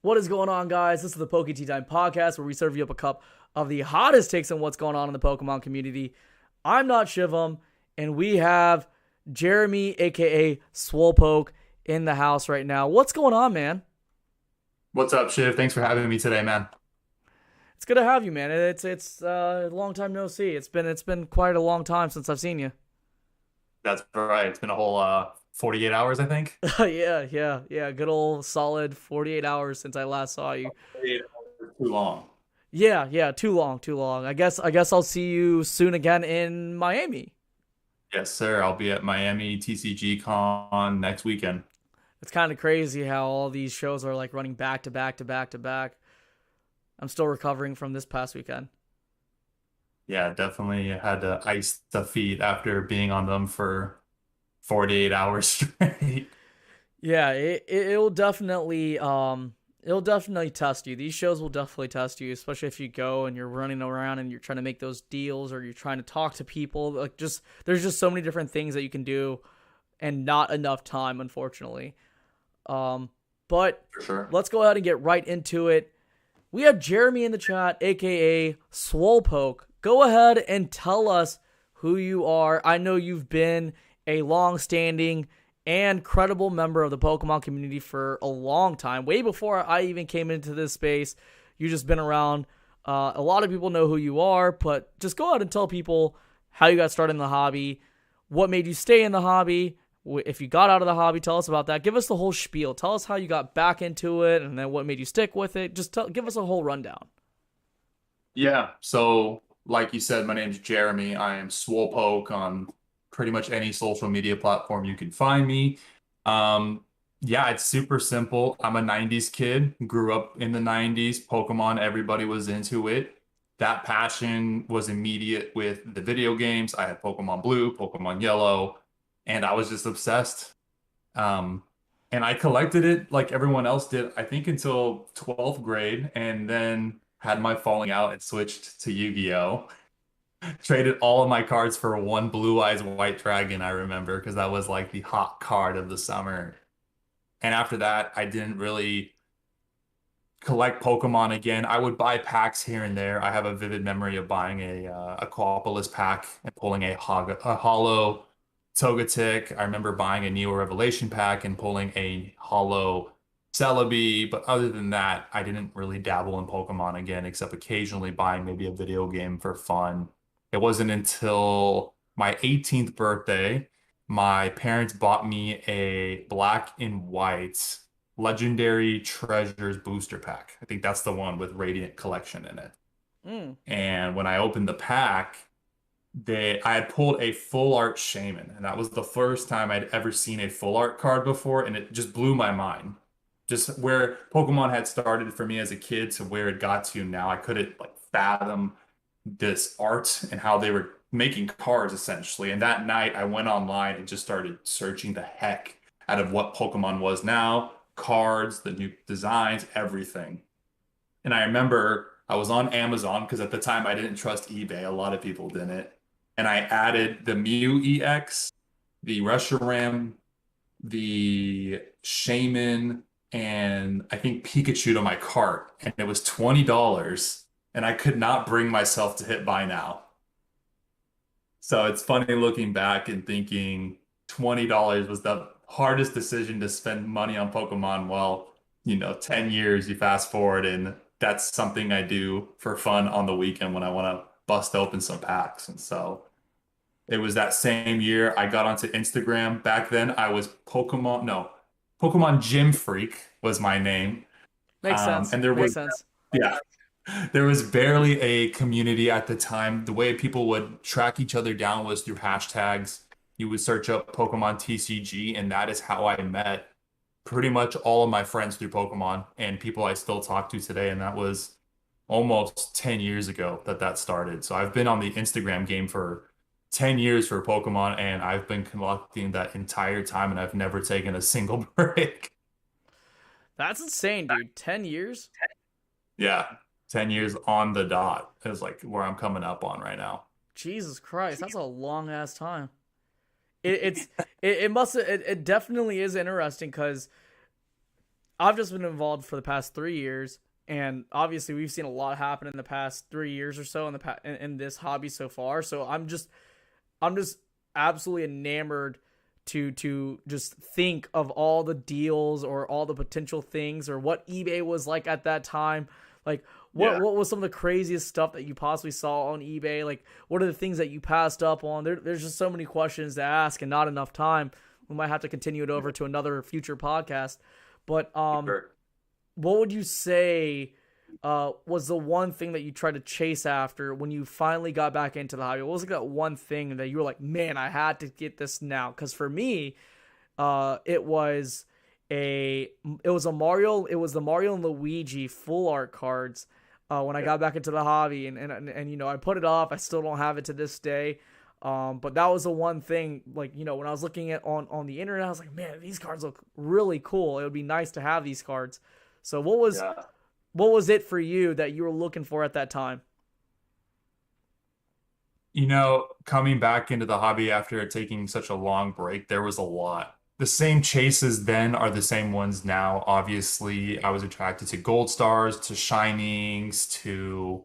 What is going on, guys? This is the Poke Tea Time podcast where we serve you up a cup of the hottest takes on what's going on in the Pokemon community. I'm not Shivam, and we have Jeremy, aka Swolepoke, in the house right now. What's going on, man? What's up, Shiv? Thanks for having me today, man. It's good to have you, man. It's a long time no see. It's been quite a long time since I've seen you. That's right. It's been a whole 48 hours, I think. Yeah. Good old solid 48 hours since I last saw you. 48 hours too long. Yeah. Too long. I guess I'll see you soon again in Miami. Yes, sir. I'll be at Miami TCG Con next weekend. It's kind of crazy how all these shows are like running back to back to back to back. I'm still recovering from this past weekend. Yeah, definitely had to ice the feet after being on them for 48 hours straight. Yeah, it'll definitely test you. These shows will definitely test you, especially if you go and you're running around and you're trying to make those deals or you're trying to talk to people. Like just there's just so many different things that you can do and not enough time, unfortunately. But For sure. let's go ahead and get right into it. We have Jeremy in the chat, aka Swolepoke. Go ahead and tell us who you are. I know you've been a long-standing and credible member of the Pokemon community for a long time, way before I even came into this space. You've just been around. A lot of people know who you are, but just go ahead and tell people how you got started in the hobby, what made you stay in the hobby. If you got out of the hobby, tell us about that. Give us the whole spiel. Tell us how you got back into it and then what made you stick with it. Give us a whole rundown. Yeah. So, like you said, my name's Jeremy. I am Swolepoke on pretty much any social media platform you can find me. Um, yeah, it's super simple. I'm a 90s kid, grew up in the 90s. Pokemon, everybody was into it. That passion was immediate with the video games. I had Pokemon Blue, Pokemon Yellow, and I was just obsessed. Um, and I collected it like everyone else did, I think until 12th grade, and then had my falling out and switched to Yu-Gi-Oh! Traded all of my cards for one Blue Eyes White Dragon, I remember, because that was like the hot card of the summer. And after that, I didn't really collect Pokemon again. I would buy packs here and there. I have a vivid memory of buying a Aquapolis pack and pulling a hollow Togetic. I remember buying a Neo Revelation pack and pulling a hollow Celebi. But other than that, I didn't really dabble in Pokemon again, except occasionally buying maybe a video game for fun. It wasn't until my 18th birthday, my parents bought me a black and white Legendary Treasures booster pack. I think that's the one with Radiant Collection in it. Mm. And when I opened the pack, I had pulled a full art Shaman, and that was the first time I'd ever seen a full art card before, and it just blew my mind. Just where Pokemon had started for me as a kid to where it got to now, I couldn't like fathom this art and how they were making cards essentially. And that night I went online and just started searching the heck out of what Pokemon was now, cards, the new designs, everything. And I remember I was on Amazon because at the time I didn't trust eBay. A lot of people didn't. And I added the Mew EX, the Reshiram, the Shaman, and I think Pikachu to my cart. And it was $20. And I could not bring myself to hit buy now. So it's funny looking back and thinking $20 was the hardest decision to spend money on Pokemon. Well, 10 years you fast forward, and that's something I do for fun on the weekend when I want to bust open some packs. And so it was that same year I got onto Instagram. Back then I was Pokemon Gym Freak was my name. Makes sense. And there Makes was, sense. yeah, there was barely a community at the time. The way people would track each other down was through hashtags. You would search up Pokemon TCG, and that is how I met pretty much all of my friends through Pokemon and people I still talk to today. And that was almost 10 years ago that started. So I've been on the Instagram game for 10 years for Pokemon, and I've been collecting that entire time, and I've never taken a single break. That's insane, dude. 10 years? Yeah, 10 years on the dot is like where I'm coming up on right now. Jesus Christ, that's a long ass time. It, it's it definitely is interesting because I've just been involved for the past 3 years, and obviously we've seen a lot happen in the past 3 years or so in this hobby so far. So I'm just absolutely enamored to just think of all the deals or all the potential things or what eBay was like at that time. Like what Yeah. what was some of the craziest stuff that you possibly saw on eBay? Like what are the things that you passed up on? There's just so many questions to ask and not enough time. We might have to continue it over to another future podcast. But Sure. what would you say was the one thing that you tried to chase after when you finally got back into the hobby? What was like that one thing that you were like, man, I had to get this now? Because for me, it was a it was the Mario and Luigi full art cards. When I Yeah. got back into the hobby, and you know, I put it off. I still don't have it to this day. But that was the one thing, like, you know, when I was looking at on the internet, I was like, man, these cards look really cool. It would be nice to have these cards. So Yeah. what was it for you that you were looking for at that time? Coming back into the hobby after taking such a long break, there was a lot. The same chases then are the same ones now. Obviously, I was attracted to gold stars, to shinings, to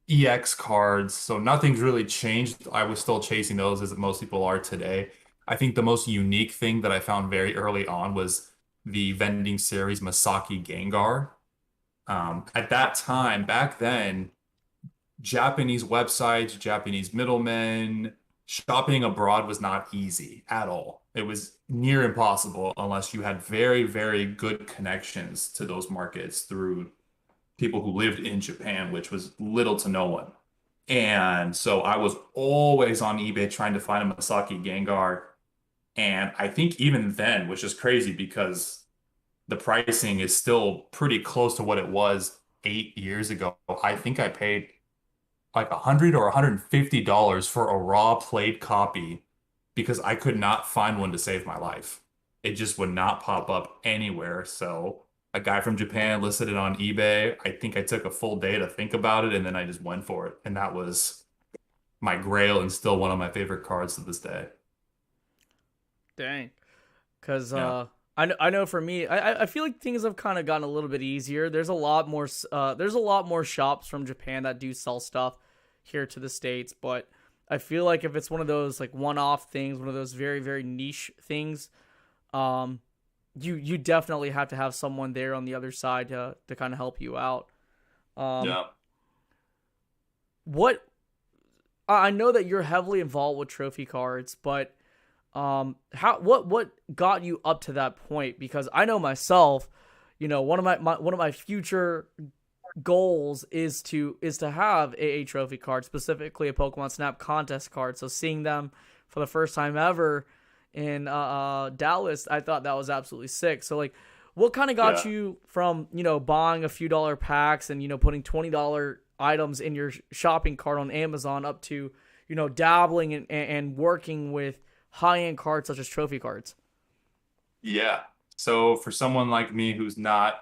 EX cards. So nothing's really changed. I was still chasing those as most people are today. I think the most unique thing that I found very early on was the vending series Masaki Gengar. At that time, back then, Japanese websites, Japanese middlemen, shopping abroad was not easy at all. It was near impossible unless you had very, very good connections to those markets through people who lived in Japan, which was little to no one. And so I was always on eBay trying to find a Masaki Gengar. And I think even then, which is crazy because the pricing is still pretty close to what it was 8 years ago. I think I paid like $100 or $150 for a raw played copy because I could not find one to save my life. It just would not pop up anywhere. So a guy from Japan listed it on eBay. I think I took a full day to think about it and then I just went for it. And that was my grail and still one of my favorite cards to this day. Dang. Because Yeah. I know for me, I feel like things have kind of gotten a little bit easier. There's a lot more shops from Japan that do sell stuff here to the States, but I feel like if it's one of those like one-off things, one of those very, very niche things, um, you definitely have to have someone there on the other side to kind of help you out. Um, Yeah. what I know that you're heavily involved with trophy cards, but how what got you up to that point? Because I know myself, you know, one of my future goals is to have a trophy card, specifically a Pokemon Snap contest card. So seeing them for the first time ever in Dallas, I thought that was absolutely sick. So like, what kind of got Yeah. you from, you know, buying a few dollar packs and, you know, putting $20 items in your shopping cart on Amazon up to, you know, dabbling and working with high end cards such as trophy cards? Yeah. So for someone like me who's not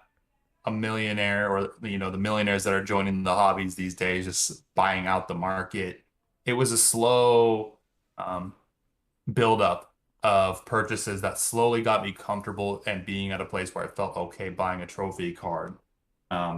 a millionaire or the millionaires that are joining the hobbies these days, just buying out the market, it was a slow um, buildup of purchases that slowly got me comfortable and being at a place where I felt okay buying a trophy card.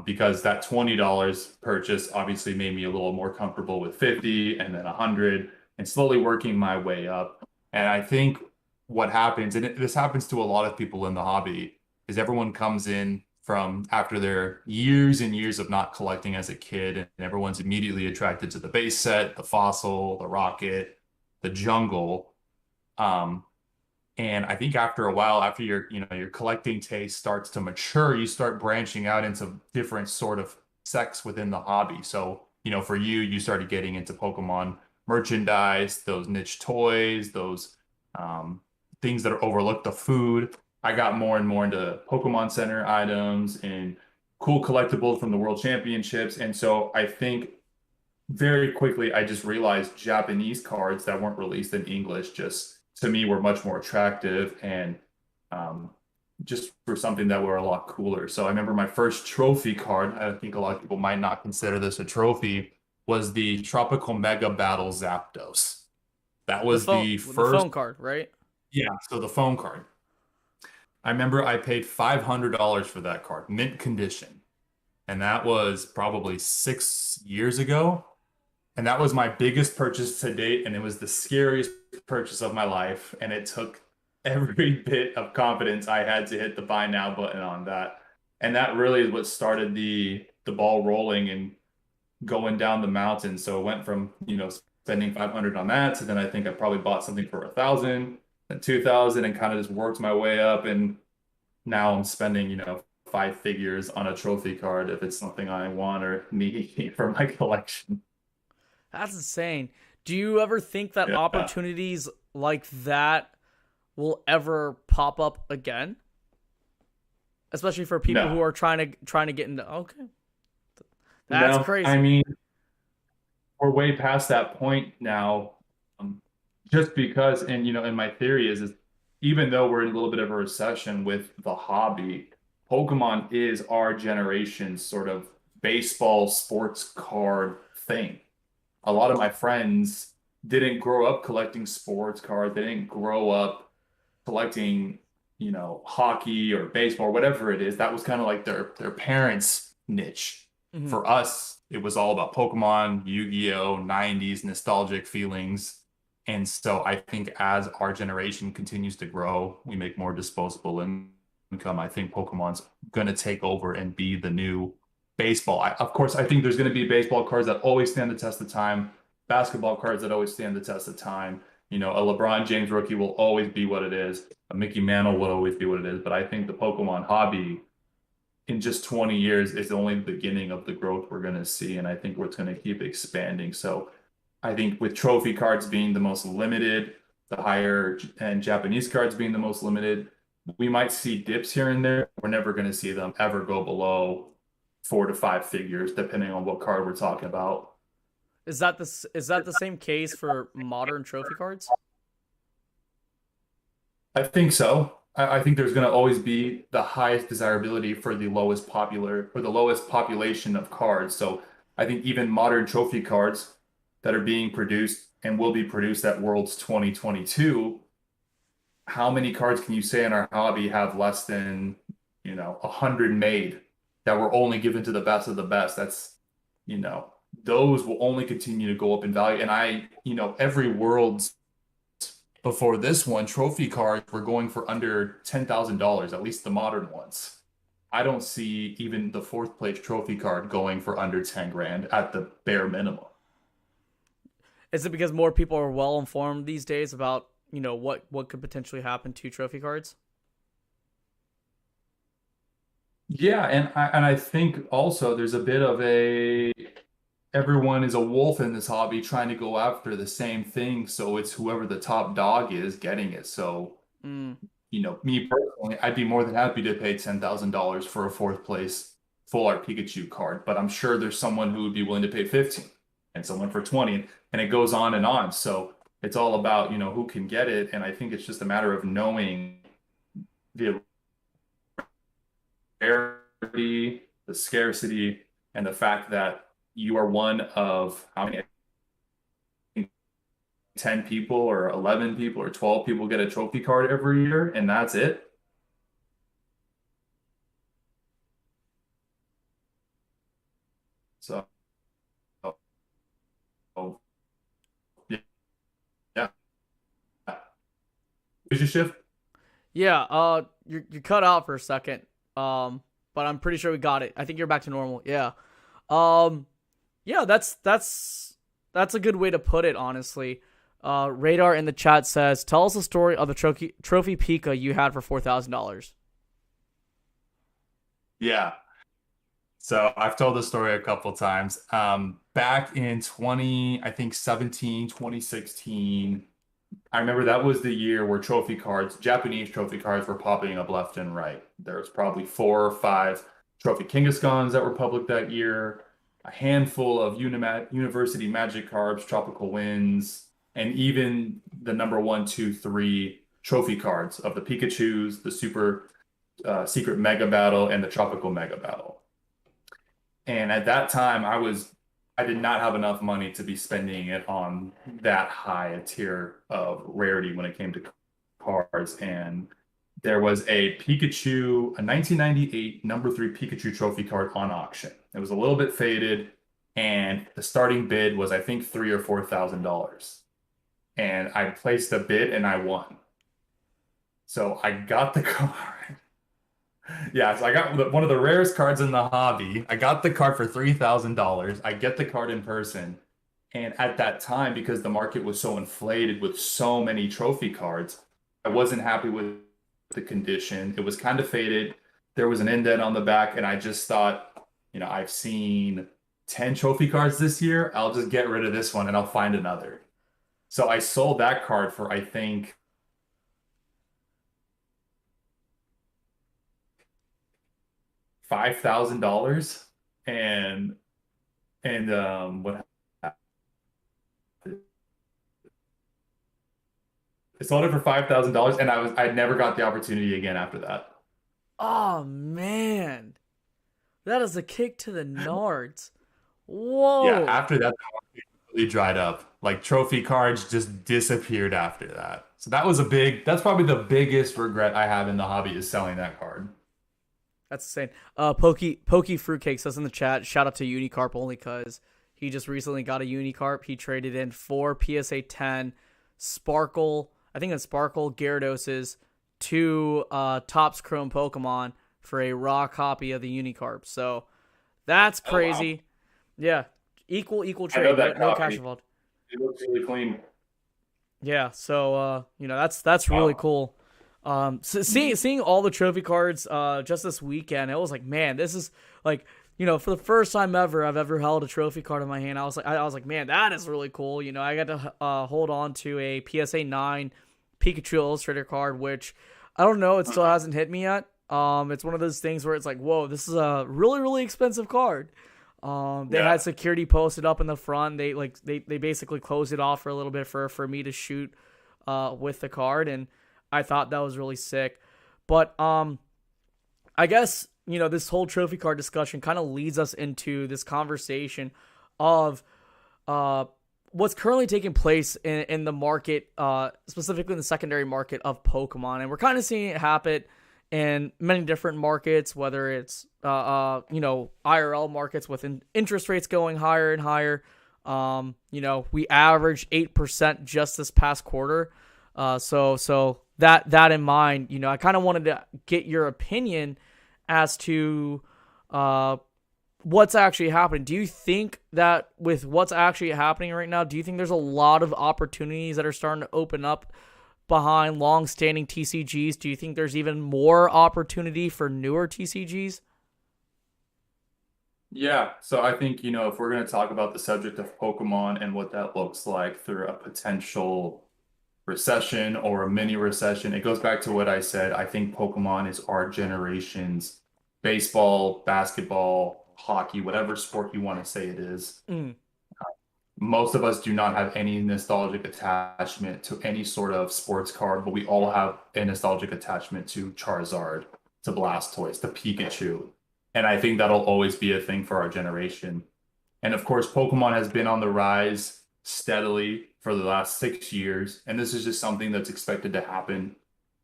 Because that $20 purchase obviously made me a little more comfortable with 50 and then 100 and slowly working my way up. And I think what happens, and this happens to a lot of people in the hobby, is everyone comes in from after their years and years of not collecting as a kid, and everyone's immediately attracted to the base set, the fossil, the rocket, the jungle. Um, and I think after a while, after your collecting taste starts to mature, you start branching out into different sort of sects within the hobby. So, for you, you started getting into Pokemon merchandise, those niche toys, those um, things that are overlooked, the food. I got more and more into Pokemon Center items and cool collectibles from the World Championships. And so I think very quickly, I just realized Japanese cards that weren't released in English just to me were much more attractive and um, just for something that were a lot cooler. So I remember my first trophy card, I think a lot of people might not consider this a trophy, was the Tropical Mega Battle Zapdos. That was the The first, phone card, right? yeah, so the phone card. I remember I paid $500 for that card, mint condition. And that was probably 6 years ago. And that was my biggest purchase to date. And it was the scariest purchase of my life. And it took every bit of confidence I had to hit the buy now button on that. And that really is what started the ball rolling and going down the mountain. So it went from, spending 500 on that to then I think I probably bought something for 1,000, then 2,000 and kind of just worked my way up. And now I'm spending, five figures on a trophy card if it's something I want or need for my collection. That's insane. Do you ever think that Yeah. opportunities like that will ever pop up again? Especially for people No, who are trying to get into. Okay, that's no. I crazy. mean, we're way past that point now. Um, just because, and and my theory is even though we're in a little bit of a recession with the hobby, Pokemon is our generation's sort of baseball sports card thing. A lot of my friends didn't grow up collecting sports cards. They didn't grow up collecting, hockey or baseball or whatever it is. That was kind of like their parents' niche. Hmm. For us, it was all about Pokemon, Yu-Gi-Oh, 90s nostalgic feelings. And so I think as our generation continues to grow, we make more disposable income. I think Pokemon's gonna take over and be the new baseball. Of course, I think there's gonna be baseball cards that always stand the test of time, basketball cards that always stand the test of time. A LeBron James rookie will always be what it is. A Mickey Mantle will always be what it is. But I think the Pokemon hobby in just 20 years is only the beginning of the growth we're going to see. And I think it's going to keep expanding. So I think with trophy cards being the most limited, the higher and Japanese cards being the most limited, we might see dips here and there. We're never going to see them ever go below 4 to 5 figures, depending on what card we're talking about. Is that the same case for modern trophy cards? I think so. I think there's going to always be the highest desirability for the lowest popular or the lowest population of cards. So I think even modern trophy cards that are being produced and will be produced at Worlds 2022, how many cards can you say in our hobby have less than, 100 made that were only given to the best of the best? That's, you know, those will only continue to go up in value. And every Worlds before this one, trophy cards were going for under $10,000, at least the modern ones. I don't see even the fourth place trophy card going for under 10 grand at the bare minimum. Is it because more people are well informed these days about what could potentially happen to trophy cards? Yeah, and I think also there's a bit of a everyone is a wolf in this hobby trying to go after the same thing, so it's whoever the top dog is getting it. So Mm. me personally, I'd be more than happy to pay $10,000 for a fourth place full art Pikachu card, but I'm sure there's someone who would be willing to pay 15 and someone for 20, and it goes on and on. So it's all about, who can get it. And I think it's just a matter of knowing the rarity, the scarcity, and the fact that you are one of how many 10 people or 11 people or 12 people get a trophy card every year, and that's it. So yeah, yeah. Did you shift? Yeah. You cut out for a second. But I'm pretty sure we got it. I think you're back to normal. Yeah. Um, yeah. That's a good way to put it. Honestly. Radar in the chat says, "Tell us the story of the trophy Pika you had for $4,000." Yeah. So I've told this story a couple times. Back in 20, I think 17, 2016, I remember that was the year where trophy cards, Japanese trophy cards, were popping up left and right. There was probably 4 or 5 trophy Kangaskhans that were public that year, a handful of University Magic cards, Tropical Winds, and even the number one, two, three trophy cards of the Pikachus, the Super Secret Mega Battle, and the Tropical Mega Battle. And at that time, I did not have enough money to be spending it on that high a tier of rarity when it came to cards. And there was a Pikachu, a 1998 number three Pikachu trophy card on auction. It was a little bit faded, and the starting bid was, I think, $3,000 or $4,000. And I placed a bid and I won. So I got the card. Yeah, so I got one of the rarest cards in the hobby. I got the card for $3,000. I get the card in person. And at that time, because the market was so inflated with so many trophy cards, I wasn't happy with the condition. It was kind of faded. There was an indent on the back, and I just thought, I've seen 10 trophy cards this year. I'll just get rid of this one and I'll find another. So I sold that card for, I think, $5,000. And what I sold it for $5,000, and I never got the opportunity again after that. Oh man, that is a kick to the nards. Yeah, Whoa. after that, the market really dried up. Like trophy cards just disappeared after that. So that's probably the biggest regret I have in the hobby is selling that card. That's insane. Pokey Fruitcake says in the chat, shout out to Unicarp only because he just recently got a Unicarp. He traded in 4 PSA 10 Sparkle, I think it's Sparkle Gyarados, 2 Topps Chrome Pokemon for a raw copy of the Unicarp. So that's Oh wow. crazy. Yeah. Equal I know trade. No, that no cash copy. involved. It looks really clean. Yeah, so that's really Wow. cool. So seeing all the trophy cards just this weekend, it was like, man, this is like, for the first time ever I've ever held a trophy card in my hand. I was like, man, that is really cool. I got to hold on to a PSA 9 Pikachu Illustrator card, which I don't know, it still Mhm. hasn't hit me yet. It's one of those things where it's like, whoa, this is a really really expensive card. They Yeah. had security posted up in the front. They basically closed it off for a little bit for me to shoot with the card, and I thought that was really sick. But I guess this whole trophy card discussion kind of leads us into this conversation of uh what's currently taking place in the market, specifically in the secondary market of Pokemon, and we're kind of seeing it happen in many different markets, whether it's IRL markets with interest rates going higher and higher. We averaged 8% just this past quarter. So that in mind, I kind of wanted to get your opinion as to what's actually happening. Do you think that with what's actually happening right now, do you think there's a lot of opportunities that are starting to open up behind long-standing TCGs? Do you think there's even more opportunity for newer TCGs? Yeah, so I think, if we're going to talk about the subject of Pokemon and what that looks like through a potential recession or a mini recession, it goes back to what I said. I think Pokemon is our generation's baseball, basketball, hockey, whatever sport you want to say it is. Mm. Most of us do not have any nostalgic attachment to any sort of sports card, but we all have a nostalgic attachment to Charizard, to Blastoise, to Pikachu. And I think that'll always be a thing for our generation. And of course, Pokemon has been on the rise steadily for the last 6 years. And this is just something that's expected to happen.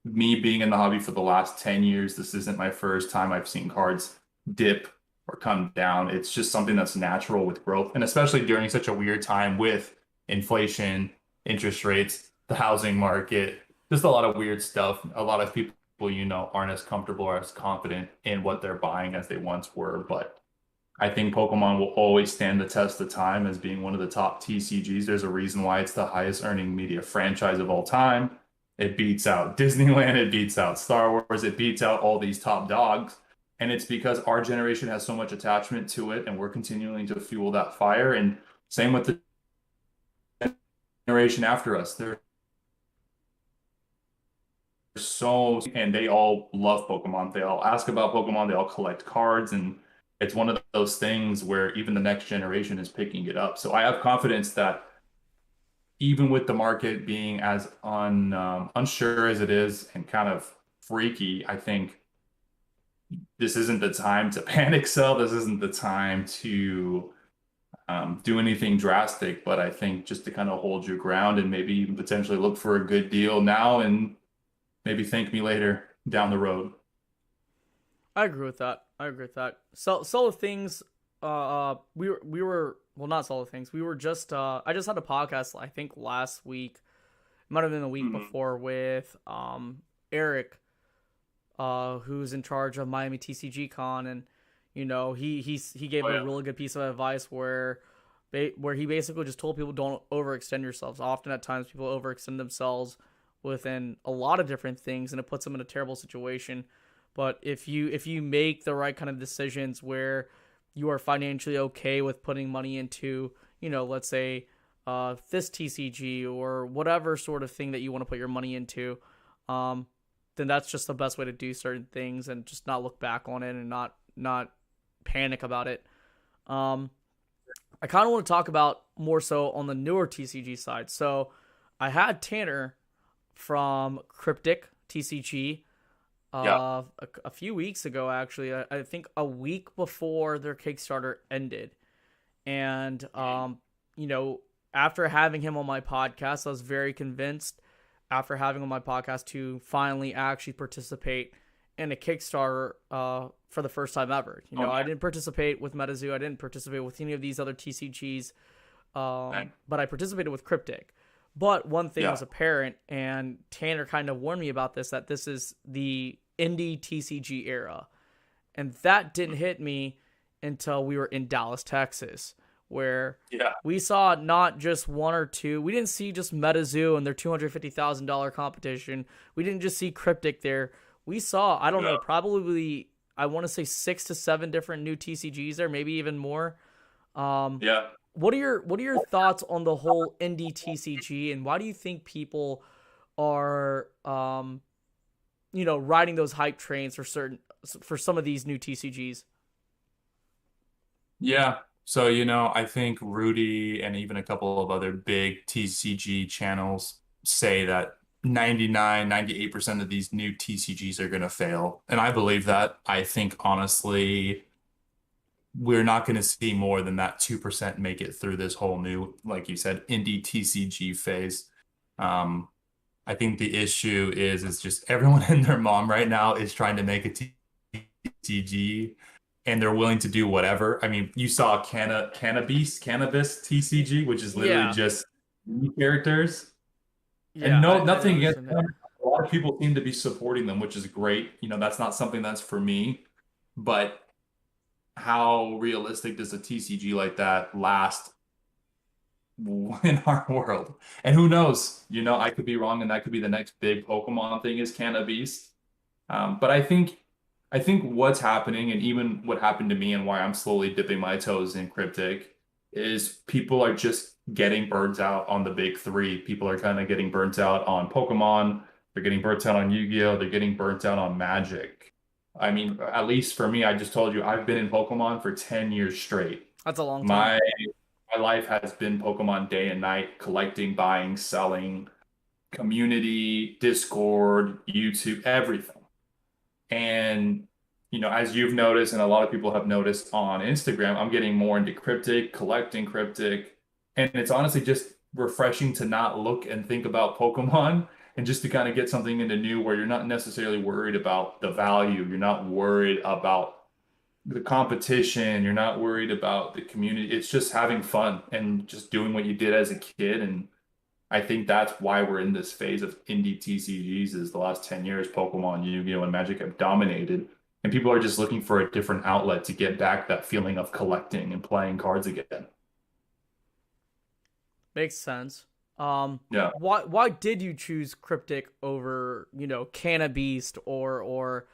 Me being in the hobby for the last 10 years, this isn't my first time I've seen cards dip or come down. It's just something that's natural with growth. And especially during such a weird time with inflation, interest rates, the housing market, just a lot of weird stuff. A lot of people, aren't as comfortable or as confident in what they're buying as they once were. But I think Pokemon will always stand the test of time as being one of the top TCGs. There's a reason why it's the highest earning media franchise of all time. It beats out Disneyland, it beats out Star Wars, it beats out all these top dogs. And it's because our generation has so much attachment to it, and we're continuing to fuel that fire. And same with the generation after us. They're and they all love Pokemon. They all ask about Pokemon, they all collect cards, and it's one of those things where even the next generation is picking it up. So I have confidence that even with the market being as unsure as it is and kind of freaky, I think this isn't the time to panic sell. This isn't the time to do anything drastic. But I think just to kind of hold your ground and maybe even potentially look for a good deal now and maybe thank me later. down the road. I agree with that. I agree with that. Solo things. We were well, not solo things. We were just. I just had a podcast. I think last week. It might have been the week Mhm. before with Eric, who's in charge of Miami TCG Con, and he gave Oh a yeah. really good piece of advice where he basically just told people don't overextend yourselves. Often at times people overextend themselves within a lot of different things, and it puts them in a terrible situation. But if you make the right kind of decisions where you are financially okay with putting money into, let's say this TCG or whatever sort of thing that you want to put your money into, um, then that's just the best way to do certain things and just not look back on it and not panic about it. Um, I kind of want to talk about more so on the newer TCG side. So I had Tanner from Cryptic TCG Yeah. a few weeks ago, actually. I think a week before their Kickstarter ended. And, you know, after having him on my podcast, I was very convinced after having him on my podcast to finally actually participate in a Kickstarter for the first time ever. Oh I man. didn't participate with MetaZoo. I didn't participate with any of these other TCGs, Man. but I participated with Cryptic. But one thing Yeah. was apparent, and Tanner kind of warned me about this, that this is the indie TCG era. And that didn't hit me until we were in Dallas, Texas, where Yeah. we saw not just one or two. We didn't see just MetaZoo and their $250,000 competition. We didn't just see Cryptic there. We saw, I don't Yeah. know, probably, I want to say 6 to 7 different new TCGs there, maybe even more. Um, Yeah. what are your thoughts on the whole indie TCG, and why do you think people are riding those hype trains for some of these new TCGs? Yeah. So, I think Rudy and even a couple of other big TCG channels say that 98% of these new TCGs are going to fail. And I believe that. I think honestly, we're not going to see more than that 2% make it through this whole new, like you said, indie TCG phase. Um, I think the issue is just everyone and their mom right now is trying to make a TCG and they're willing to do whatever. I mean, you saw Cannabis TCG, which is literally Yeah, just new characters. And yeah, no, I nothing noticed against in them. there. A lot of people seem to be supporting them, which is great. That's not something that's for me, but how realistic does a TCG like that last in our world? And who knows? I could be wrong, and that could be the next big Pokemon thing is Cannabis. But I think what's happening, and even what happened to me, and why I'm slowly dipping my toes in Cryptic, is people are just getting burnt out on the big three. People are kind of getting burnt out on Pokemon. They're getting burnt out on Yu-Gi-Oh! They're getting burnt out on Magic. I mean, at least for me, I just told you I've been in Pokemon for 10 years straight. That's a long time. My my life has been Pokemon day and night, collecting, buying, selling, community, Discord, YouTube, everything. And, as you've noticed, and a lot of people have noticed on Instagram, I'm getting more into Cryptic, collecting Cryptic. And it's honestly just refreshing to not look and think about Pokemon and just to kind of get something into new where you're not necessarily worried about the value. You're not worried about the competition. You're not worried about the community. It's just having fun and just doing what you did as a kid. And I think that's why we're in this phase of indie TCGs is the last 10 years, Pokemon, Yu-Gi-Oh, and Magic have dominated. And people are just looking for a different outlet to get back that feeling of collecting and playing cards again. Makes sense. Yeah. Why did you choose Cryptic over Canna Beast or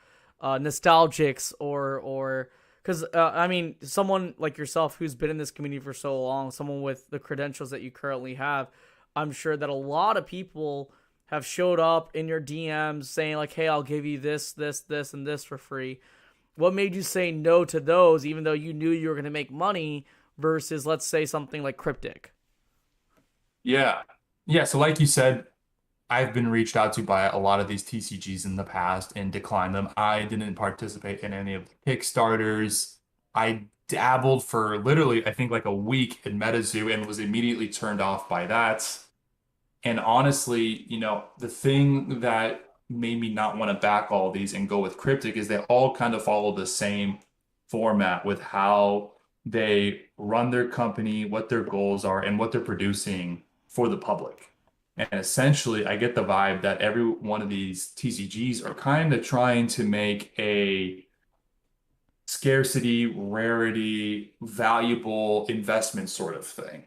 Nostalgics or because I mean someone like yourself who's been in this community for so long, someone with the credentials that you currently have, I'm sure that a lot of people have showed up in your DMs saying like, "Hey, I'll give you this, this, this, and this for free." What made you say no to those, even though you knew you were going to make money, versus let's say something like Cryptic? Yeah. Yeah. So like you said, I've been reached out to by a lot of these TCGs in the past and declined them. I didn't participate in any of the Kickstarters. I dabbled for literally, I think like a week in MetaZoo and was immediately turned off by that. And honestly, the thing that made me not want to back all these and go with Cryptic is they all kind of follow the same format with how they run their company, what their goals are, and what they're producing for the public. And essentially, I get the vibe that every one of these TCGs are kind of trying to make a scarcity, rarity, valuable investment sort of thing,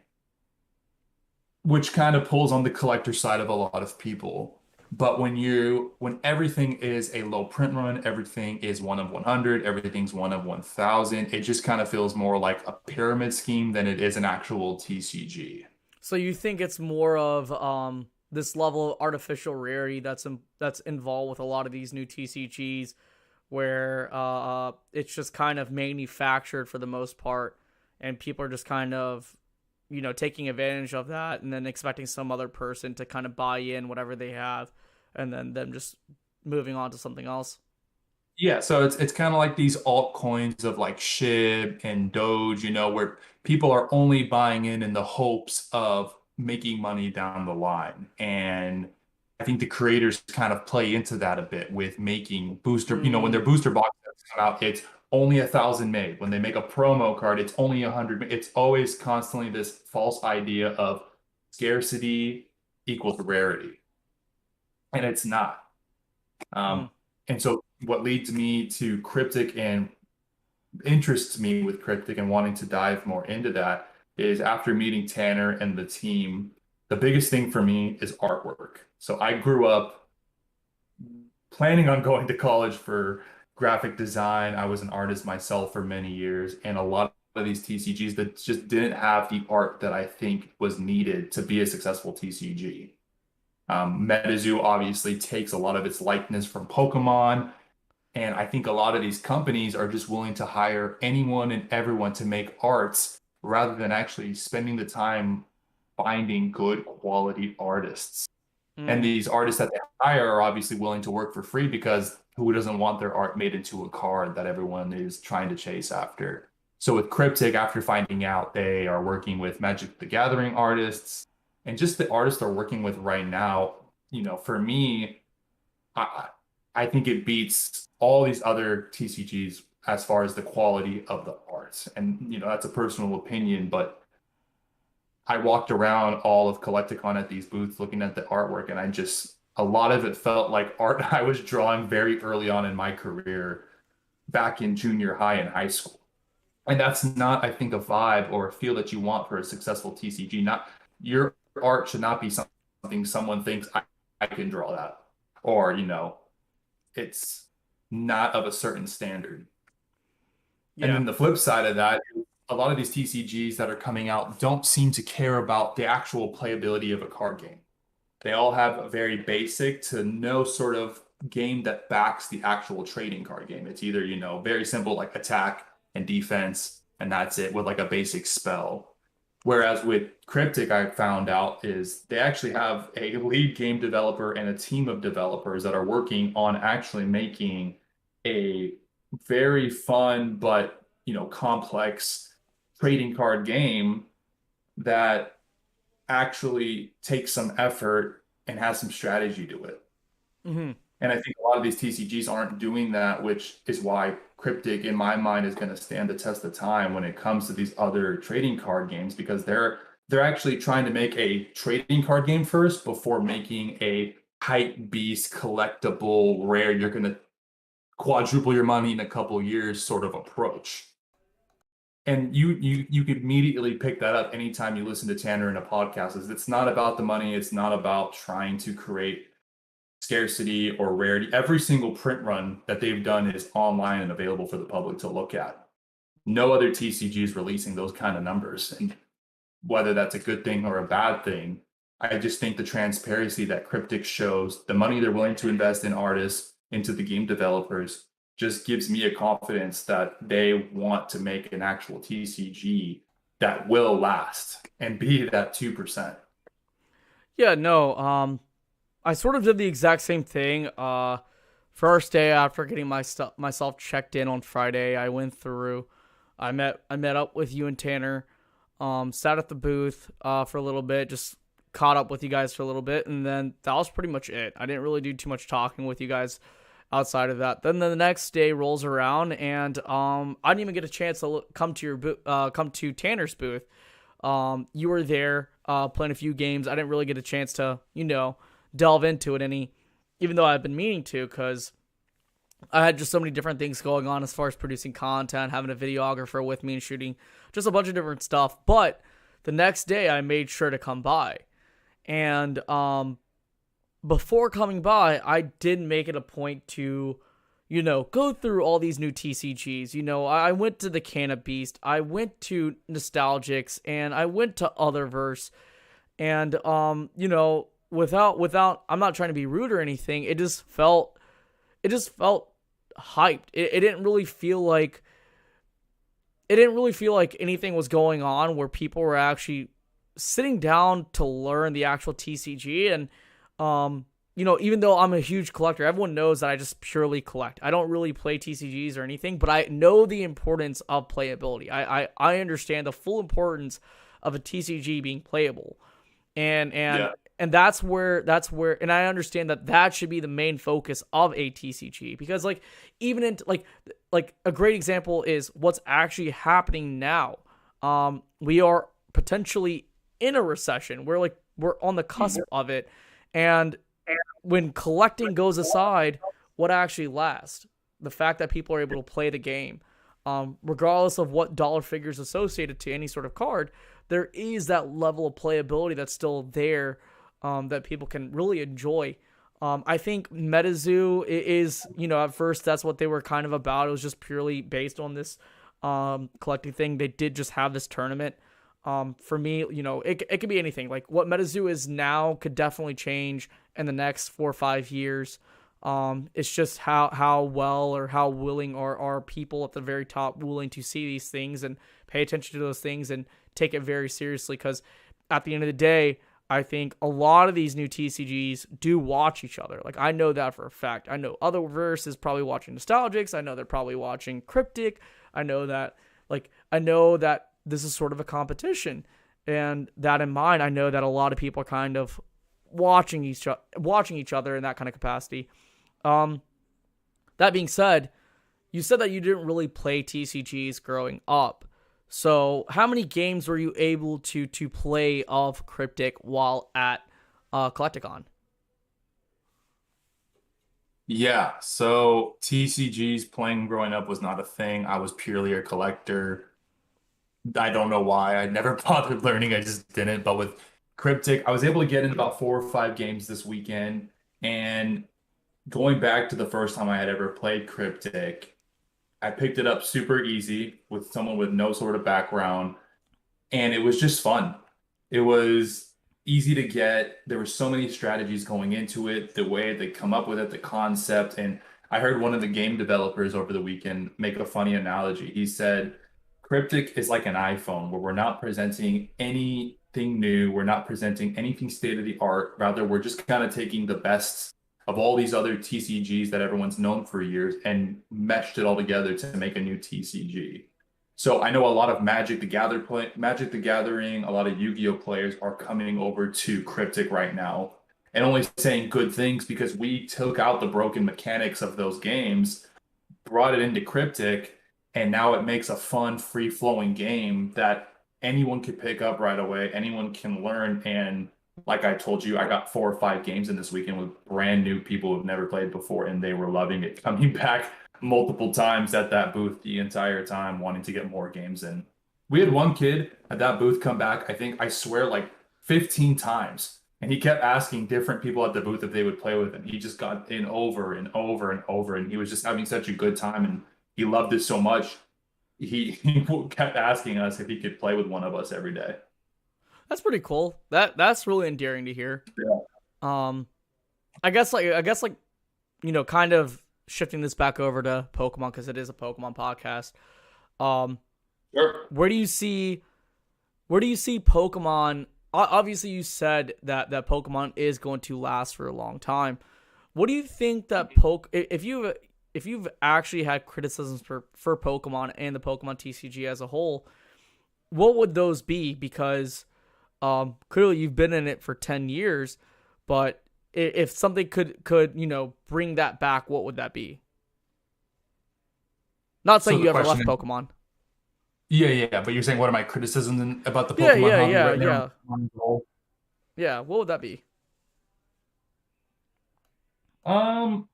which kind of pulls on the collector side of a lot of people. But when everything is a low print run, everything is one of 100, everything's one of 1,000, it just kind of feels more like a pyramid scheme than it is an actual TCG. So you think it's more of this level of artificial rarity that's involved with a lot of these new TCGs, where it's just kind of manufactured for the most part, and people are just kind of taking advantage of that, and then expecting some other person to kind of buy in whatever they have, and then them just moving on to something else. Yeah, so it's kind of like these altcoins of like SHIB and Doge, where people are only buying in the hopes of making money down the line. And I think the creators kind of play into that a bit with making booster, when their Mm, booster boxes come out, it's only 1,000 made. When they make a promo card, it's only 100. It's always constantly this false idea of scarcity equals rarity, and it's not. mm, Um, and so what leads me to Cryptic and interests me with Cryptic and wanting to dive more into that is after meeting Tanner and the team, the biggest thing for me is artwork. So I grew up planning on going to college for graphic design. I was an artist myself for many years, and a lot of these TCGs that just didn't have the art that I think was needed to be a successful TCG. MetaZoo obviously takes a lot of its likeness from Pokemon, and I think a lot of these companies are just willing to hire anyone and everyone to make arts rather than actually spending the time finding good quality artists. And mm. these artists that they hire are obviously willing to work for free because who doesn't want their art made into a card that everyone is trying to chase after? So with Cryptic, after finding out they are working with Magic the Gathering artists and just the artists they're working with right now, for me, I I think it beats all these other TCGs as far as the quality of the art. And that's a personal opinion, but I walked around all of Collecticon at these booths looking at the artwork, and a lot of it felt like art I was drawing very early on in my career back in junior high and high school. And that's not, I think, a vibe or a feel that you want for a successful TCG. Not your art should not be something someone thinks I can draw that. Or, it's not of a certain standard. And Yeah. then the flip side of that, a lot of these TCGs that are coming out don't seem to care about the actual playability of a card game. They all have a very basic to no sort of game that backs the actual trading card game. It's either, very simple like attack and defense, and that's it with like a basic spell. Whereas with Cryptic, I found out is they actually have a lead game developer and a team of developers that are working on actually making a very fun but complex trading card game that actually takes some effort and has some strategy to it. Hmm. And I think a lot of these TCGs aren't doing that, which is why Cryptic, in my mind, is going to stand the test of time when it comes to these other trading card games because they're actually trying to make a trading card game first before making a hype beast collectible rare you're going to quadruple your money in a couple years sort of approach. And you could immediately pick that up anytime you listen to Tanner in a podcast. Is it's not about the money, it's not about trying to create scarcity or rarity. Every single print run that they've done is online and available for the public to look at. No other TCG is releasing those kind of numbers. And whether that's a good thing or a bad thing, I just think the transparency that Cryptic shows, the money they're willing to invest in artists, into the game developers, just gives me a confidence that they want to make an actual TCG that will last and be that 2%. Yeah. No. I sort of did the exact same thing. First day after getting myself checked in on Friday, I went through. I met up with you and Tanner. Sat at the booth for a little bit, just caught up with you guys for a little bit, and then that was pretty much it. I didn't really do too much talking with you guys outside of that. Then the next day rolls around, and I didn't even get a chance to come to Tanner's booth. You were there playing a few games. I didn't really get a chance to, delve into it even though I've been meaning to, because I had just so many different things going on as far as producing content, having a videographer with me and shooting just a bunch of different stuff. But the next day I made sure to come by. And before coming by, I did make it a point to, go through all these new TCGs. I went to the Canna Beast, I went to Nostalgics, and I went to Otherverse. And, without, I'm not trying to be rude or anything, it just felt hyped. It didn't really feel like anything was going on where people were actually sitting down to learn the actual TCG. And even though I'm a huge collector, everyone knows that I just purely collect. I don't really play TCGs or anything, but I know the importance of playability. I understand the full importance of a TCG being playable. And that's where and I understand that should be the main focus of a TCG, because even in a great example is what's actually happening now. We are potentially in a recession. We're on the cusp of it. And when collecting goes aside, what actually lasts? The fact that people are able to play the game, regardless of what dollar figures associated to any sort of card, there is that level of playability that's still there, that people can really enjoy. I think MetaZoo is, at first that's what they were kind of about. It was just purely based on this collecting thing. They did just have this tournament. For me, it could be anything. Like what MetaZoo is now could definitely change in the next 4 or 5 years. It's just how well or how willing are people at the very top willing to see these things and pay attention to those things and take it very seriously. Because at the end of the day, I think a lot of these new TCGs do watch each other. Like, I know that for a fact. I know Otherverse is probably watching Nostalgics. I know they're probably watching Cryptic. I know that this is sort of a competition. And that in mind, I know that a lot of people are kind of watching each other in that kind of capacity. That being said, you said that you didn't really play TCGs growing up. So how many games were you able to play of Cryptic while at Collecticon? Yeah, so TCGs playing growing up was not a thing. I was purely a collector. I don't know why. I never bothered learning. I just didn't. But with Cryptic, I was able to get in about 4 or 5 games this weekend. And going back to the first time I had ever played Cryptic, I picked it up super easy with someone with no sort of background, and it was just fun. It was easy to get. There were so many strategies going into it, the way they come up with it, the concept. And I heard one of the game developers over the weekend make a funny analogy. He said, Cryptic is like an iPhone where we're not presenting anything new. We're not presenting anything state of the art. Rather, we're just kind of taking the best of all these other TCGs that everyone's known for years and meshed it all together to make a new TCG. So I know a lot of Magic the Gathering, a lot of Yu-Gi-Oh players are coming over to Cryptic right now and only saying good things because we took out the broken mechanics of those games, brought it into Cryptic, and now it makes a fun, free-flowing game that anyone could pick up right away, anyone can learn. And like I told you, I got 4 or 5 games in this weekend with brand new people who've never played before, and they were loving it, coming back multiple times at that booth the entire time, wanting to get more games in. We had one kid at that booth come back, I swear, like 15 times. And he kept asking different people at the booth if they would play with him. He just got in over and over and over, and he was just having such a good time, and he loved it so much. He kept asking us if he could play with one of us every day. That's pretty cool. That's really endearing to hear. Yeah. I guess kind of shifting this back over to Pokemon, because it is a Pokemon podcast. Sure. Where do you see Pokemon? Obviously, you said that Pokemon is going to last for a long time. What do you think that if you've actually had criticisms for Pokemon and the Pokemon TCG as a whole, what would those be? Because Clearly you've been in it for 10 years, but if something could bring that back, what would that be? Not So saying the you ever question left is, Pokemon. yeah, but you're saying what are my criticisms about the Yeah, Pokemon yeah, hobby yeah, right now? yeah, yeah. What would that be? Um,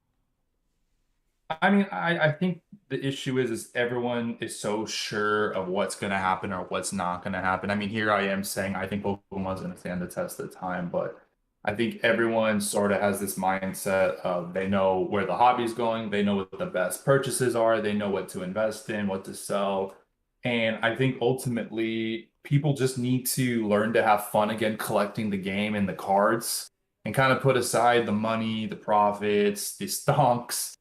I mean, I think the issue is everyone is so sure of what's going to happen or what's not going to happen. I mean, here I am saying I think Pokemon's going to stand the test of time, but I think everyone sort of has this mindset of they know where the hobby's going, they know what the best purchases are, they know what to invest in, what to sell. And I think ultimately people just need to learn to have fun again collecting the game and the cards and kind of put aside the money, the profits, the stonks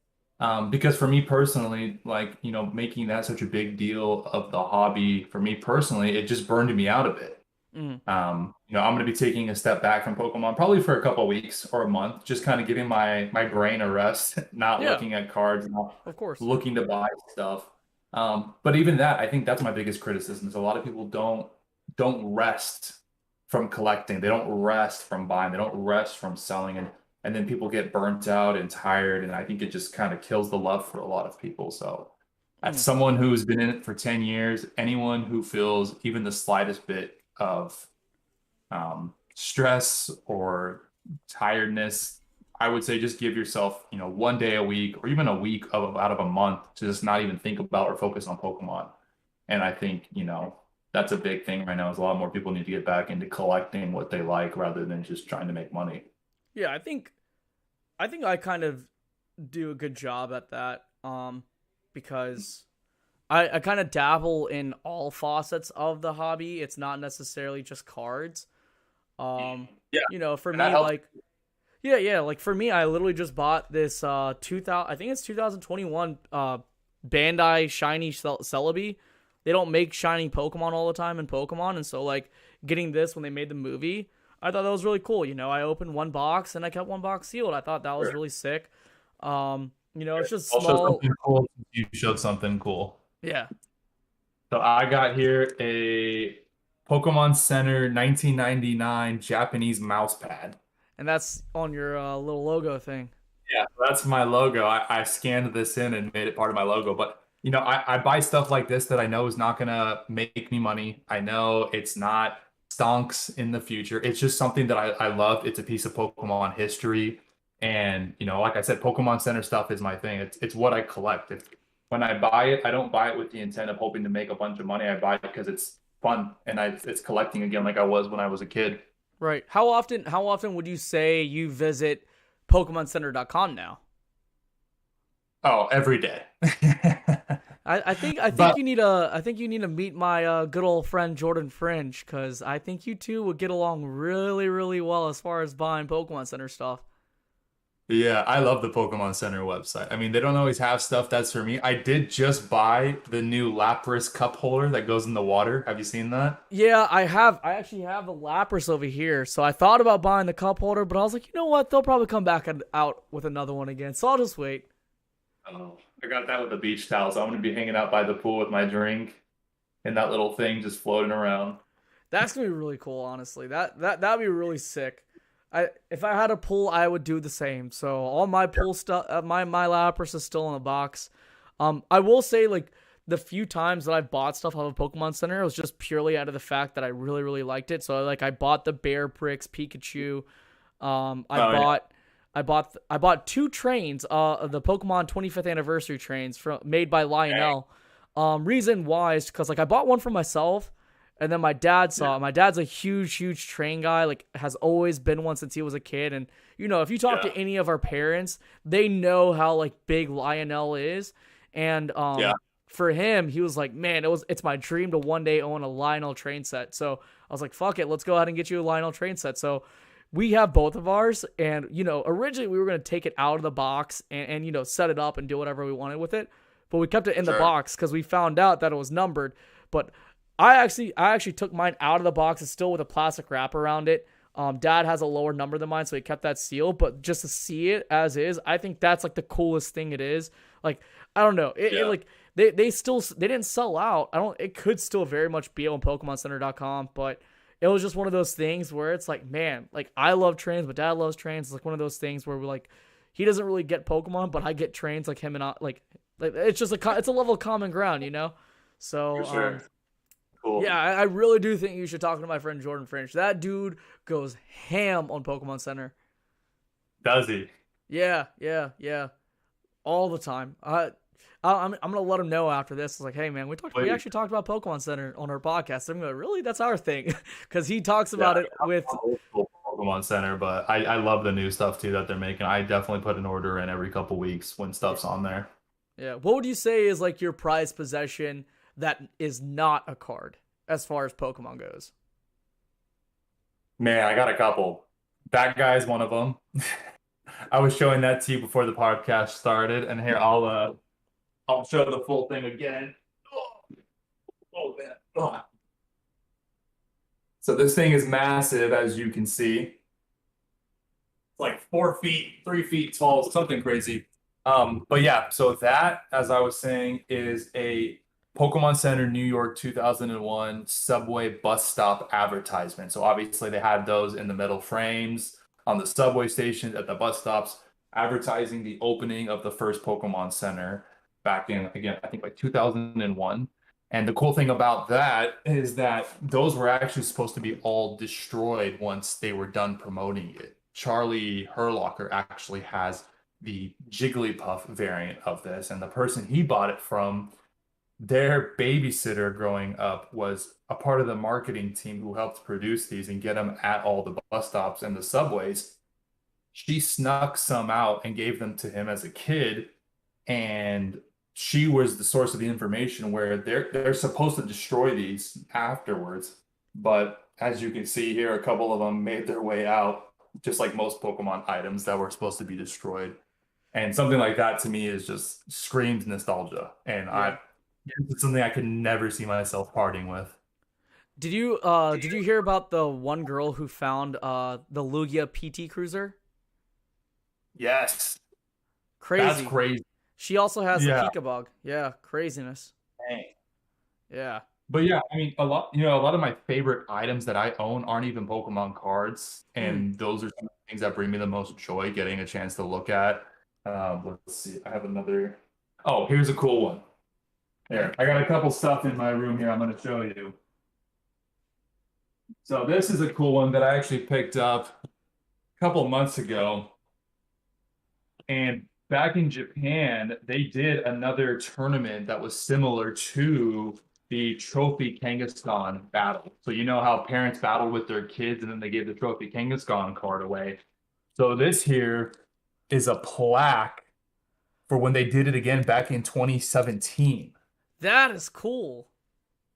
because for me personally, like, making that such a big deal of the hobby, for me personally, it just burned me out a bit. Mm, I'm going to be taking a step back from Pokemon probably for a couple of weeks or a month, just kind of giving my brain a rest, not yeah, looking at cards, not of course. looking to buy stuff. But even that, I think that's my biggest criticism is a lot of people don't rest from collecting. They don't rest from buying. They don't rest from selling, and then people get burnt out and tired. And I think it just kind of kills the love for a lot of people. So, as Mm, someone who's been in it for 10 years, anyone who feels even the slightest bit of stress or tiredness, I would say just give yourself, one day a week or even a week out of a month to just not even think about or focus on Pokemon. And I think, that's a big thing right now is a lot more people need to get back into collecting what they like rather than just trying to make money. yeah, I think I kind of do a good job at that. Because I kind of dabble in all facets of the hobby. It's not necessarily just cards. Yeah, For and that me, helps. like, yeah, like for me, I literally just bought this 2000, I think it's 2021 Bandai Shiny Celebi. They don't make shiny Pokemon all the time in Pokemon, and so like getting this when they made the movie, I thought that was really cool. I opened one box and I kept one box sealed. I thought that was Sure. really sick. It's just I'll show small. something cool. You showed something cool. Yeah, So I got here a Pokemon Center 1999 Japanese mouse pad. and that's on your little logo thing. Yeah, that's my logo. I scanned this in and made it part of my logo. But I buy stuff like this that I know is not gonna make me money. I know it's not stonks in the future. It's just something that I love. It's a piece of Pokemon history. And like I said, Pokemon Center stuff is my thing. It's what I collect. When I buy it, I don't buy it with the intent of hoping to make a bunch of money. I buy it because it's fun and it's collecting again like I was when I was a kid. Right. How often would you say you visit PokemonCenter.com now? Oh, every day. I think But you need to meet my good old friend Jordan Fringe, because I think you two would get along really, really well as far as buying Pokemon Center stuff. yeah, I love the Pokemon Center website. I mean, they don't always have stuff that's for me. I did just buy the new Lapras cup holder that goes in the water. Have you seen that? Yeah, I have. I actually have a Lapras over here, so I thought about buying the cup holder, but I was like, you know what? They'll probably come back out with another one again, so I'll just wait. Oh, I got that with the beach towel, so I'm gonna be hanging out by the pool with my drink and that little thing just floating around. That's gonna be really cool, honestly. That'd be really sick. If I had a pool, I would do the same. So all my pool stuff, my Lapras is still in the box. I will say, like, the few times that I've bought stuff out of Pokemon Center, it was just purely out of the fact that I really, really liked it. So like I bought the Bear Bricks Pikachu. I Oh yeah, bought I bought two trains, the Pokemon 25th anniversary trains made by dang. Lionel. Reason why is because like I bought one for myself, and then my dad Yeah, saw it. My dad's a huge, huge train guy. Like has always been one since he was a kid. And if you talk yeah, to any of our parents, they know how like big Lionel is. And yeah. for him, he was like, man, it's my dream to one day own a Lionel train set. So I was like, fuck it, let's go ahead and get you a Lionel train set. So we have both of ours, and originally we were gonna take it out of the box and set it up and do whatever we wanted with it, but we kept it in the Sure. box because we found out that it was numbered. But I actually took mine out of the box. It's still with a plastic wrap around it. Dad has a lower number than mine, so he kept that sealed. But just to see it as is, I think that's like the coolest thing it is. Like I don't know, Yeah. like they didn't sell out. I don't. It could still very much be on PokemonCenter.com, but it was just one of those things where it's like, man, like I love trains, but dad loves trains. It's like one of those things where we're like, he doesn't really get Pokemon, but I get trains like him and I like it's just it's a level of common ground, you know? For So, sure. Cool. yeah, I really do think you should talk to my friend Jordan French. That dude goes ham on Pokemon Center. Does he? Yeah, yeah, yeah, all the time. I'm gonna let him know after this. It's like, hey man, we Wait. actually talked about Pokemon Center on our podcast. I'm like, really? That's our thing, because he talks Yeah, about it with. I'm old school Pokemon Center, but I love the new stuff too that they're making. I definitely put an order in every couple weeks when stuff's on there. Yeah, what would you say is like your prized possession that is not a card as far as Pokemon goes? Man, I got a couple. That guy's one of them. I was showing that to you before the podcast started, and here I'll show the full thing again. Oh, oh man. Oh. So this thing is massive, as you can see. It's like 4 feet, 3 feet tall, something crazy. But yeah, so that, as I was saying, is a Pokemon Center New York 2001 subway bus stop advertisement. So obviously they had those in the metal frames on the subway stations at the bus stops, advertising the opening of the first Pokemon Center back in, again, I think like 2001. And the cool thing about that is that those were actually supposed to be all destroyed once they were done promoting it. Charlie Herlocker actually has the Jigglypuff variant of this, and the person he bought it from, their babysitter growing up, was a part of the marketing team who helped produce these and get them at all the bus stops and the subways. She snuck some out and gave them to him as a kid, and she was the source of the information where they're supposed to destroy these afterwards. But as you can see here, a couple of them made their way out, just like most Pokemon items that were supposed to be destroyed. And something like that to me is just screams nostalgia. And Yeah. it's something I could never see myself parting with. Did you hear about the one girl who found the Lugia PT Cruiser? Yes, that's Crazy. crazy. She also has the Yeah. Pokebug. Yeah, craziness. Dang. Yeah. But yeah, I mean, a lot of my favorite items that I own aren't even Pokemon cards, Mm. and those are some of the things that bring me the most joy getting a chance to look at. Let's see, I have another. Oh, here's a cool one. There, I got a couple stuff in my room here. I'm going to show you. So this is a cool one that I actually picked up a couple months ago. And back in Japan, they did another tournament that was similar to the Trophy Kangaskhan battle. So you know how parents battled with their kids and then they gave the Trophy Kangaskhan card away. So this here is a plaque for when they did it again back in 2017. That is cool.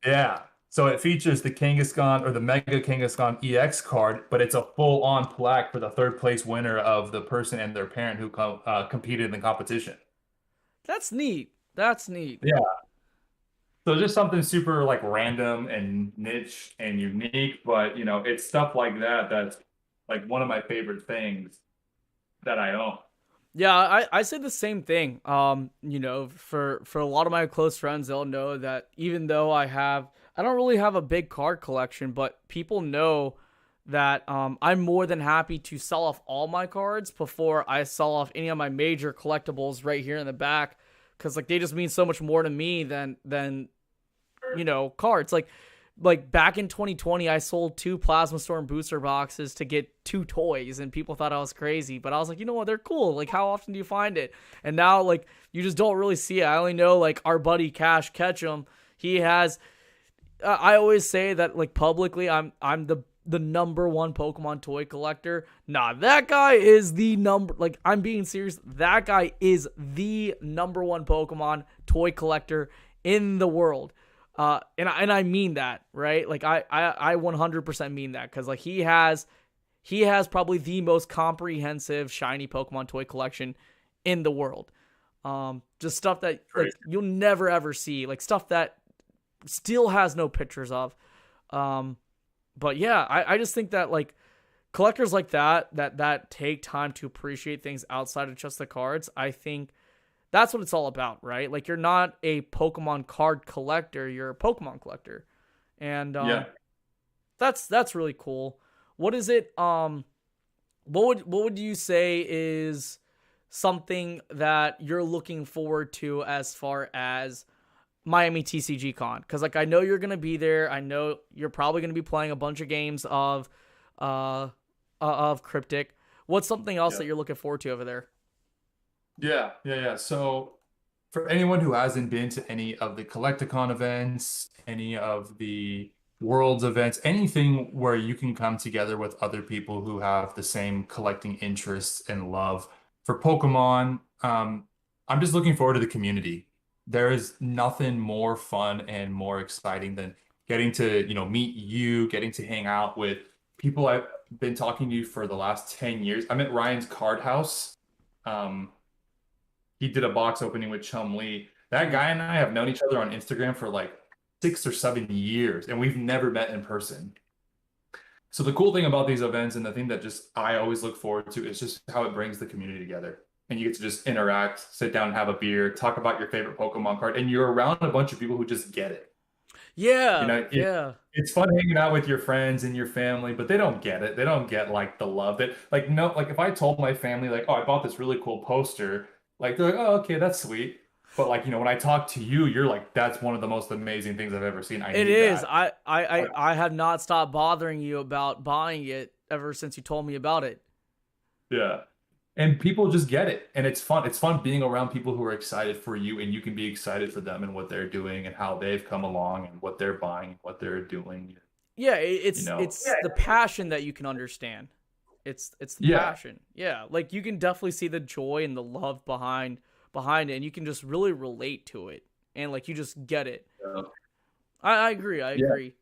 Yeah. So it features the Kangaskhan or the Mega Kangaskhan EX card, but it's a full-on plaque for the third place winner of the person and their parent who competed in the competition. That's neat. That's neat. Yeah. So just something super like random and niche and unique, but it's stuff like that that's like one of my favorite things that I own. Yeah, I say the same thing. For a lot of my close friends, they'll know that even though I don't really have a big card collection, but people know that I'm more than happy to sell off all my cards before I sell off any of my major collectibles right here in the back, because like they just mean so much more to me than cards. Like back in 2020, I sold 2 Plasma Storm booster boxes to get 2 toys, and people thought I was crazy. But I was like, you know what? They're cool. Like, how often do you find it? And now, like, you just don't really see it. I only know, like, our buddy Cash Ketchum. He has. I always say that, like, publicly, I'm the number one Pokemon toy collector. Nah, that guy is the number. Like, I'm being serious. That guy is the number one Pokemon toy collector in the world. And I mean that, right? Like I 100% mean that, because like he has probably the most comprehensive shiny Pokemon toy collection in the world. Just stuff that like you'll never ever see, like stuff that still has no pictures of. But yeah, I just think that like collectors like that take time to appreciate things outside of just the cards. I think that's what it's all about, right? Like, you're not a Pokemon card collector, you're a Pokemon collector. And Yeah. That's really cool. What is it? What would you say is something that you're looking forward to as far as Miami TCG Con? Because like I know you're gonna be there. I know you're probably gonna be playing a bunch of games uh of Cryptic. What's something else Yeah. that you're looking forward to over there? Yeah. So for anyone who hasn't been to any of the Collecticon events, any of the Worlds events, anything where you can come together with other people who have the same collecting interests and love for Pokemon, I'm just looking forward to the community. There is nothing more fun and more exciting than getting to, meet you, getting to hang out with people I've been talking to for the last 10 years. I'm at Ryan's Card House. Um, he did a box opening with Chum Lee. That Mhm. guy and I have known each other on Instagram for like 6 or 7 years, and we've never met in person. So the cool thing about these events and the thing that just I always look forward to is just how it brings the community together. And you get to just interact, sit down and have a beer, talk about your favorite Pokemon card, and you're around a bunch of people who just get it. You Yeah, know, yeah. it's fun hanging out with your friends and your family, but they don't get it. They don't get like the love that like no like if I told my family like, oh, I bought this really cool poster, like they're like, oh, okay, that's sweet. But like, when I talk to you, you're like, that's one of the most amazing things I've ever seen. I It need is. that. I have not stopped bothering you about buying it ever since you told me about it. Yeah. And people just get it. And it's fun. It's fun being around people who are excited for you and you can be excited for them and what they're doing and how they've come along and what they're buying and what they're doing. Yeah, You it's know, it's the passion that you can understand. It's the yeah. passion. Yeah, like you can definitely see the joy and the love behind it, and you can just really relate to it, and like you just get it. Yeah. I agree. I Yeah. agree.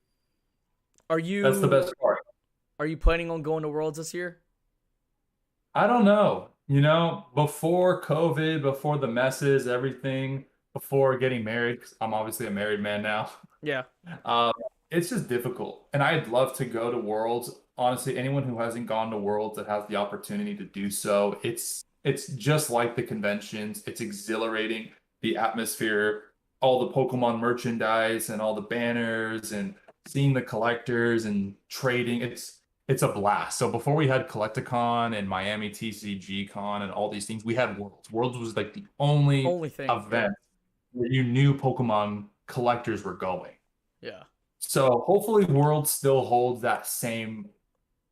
Are That's the you best part. are you planning on going to Worlds this year? I don't know. Before COVID, before the messes, everything, before getting married, 'cause I'm obviously a married man now. Yeah. Um, it's just difficult. And I'd love to go to Worlds. Honestly, anyone who hasn't gone to Worlds that has the opportunity to do so, it's just like the conventions. It's exhilarating, the atmosphere, all the Pokemon merchandise and all the banners and seeing the collectors and trading. It's a blast. So before we had Collecticon and Miami TCG Con and all these things, we had Worlds. Worlds was like the only Only thing. Yeah. event where you knew Pokemon collectors were going. Yeah. So hopefully World still holds that same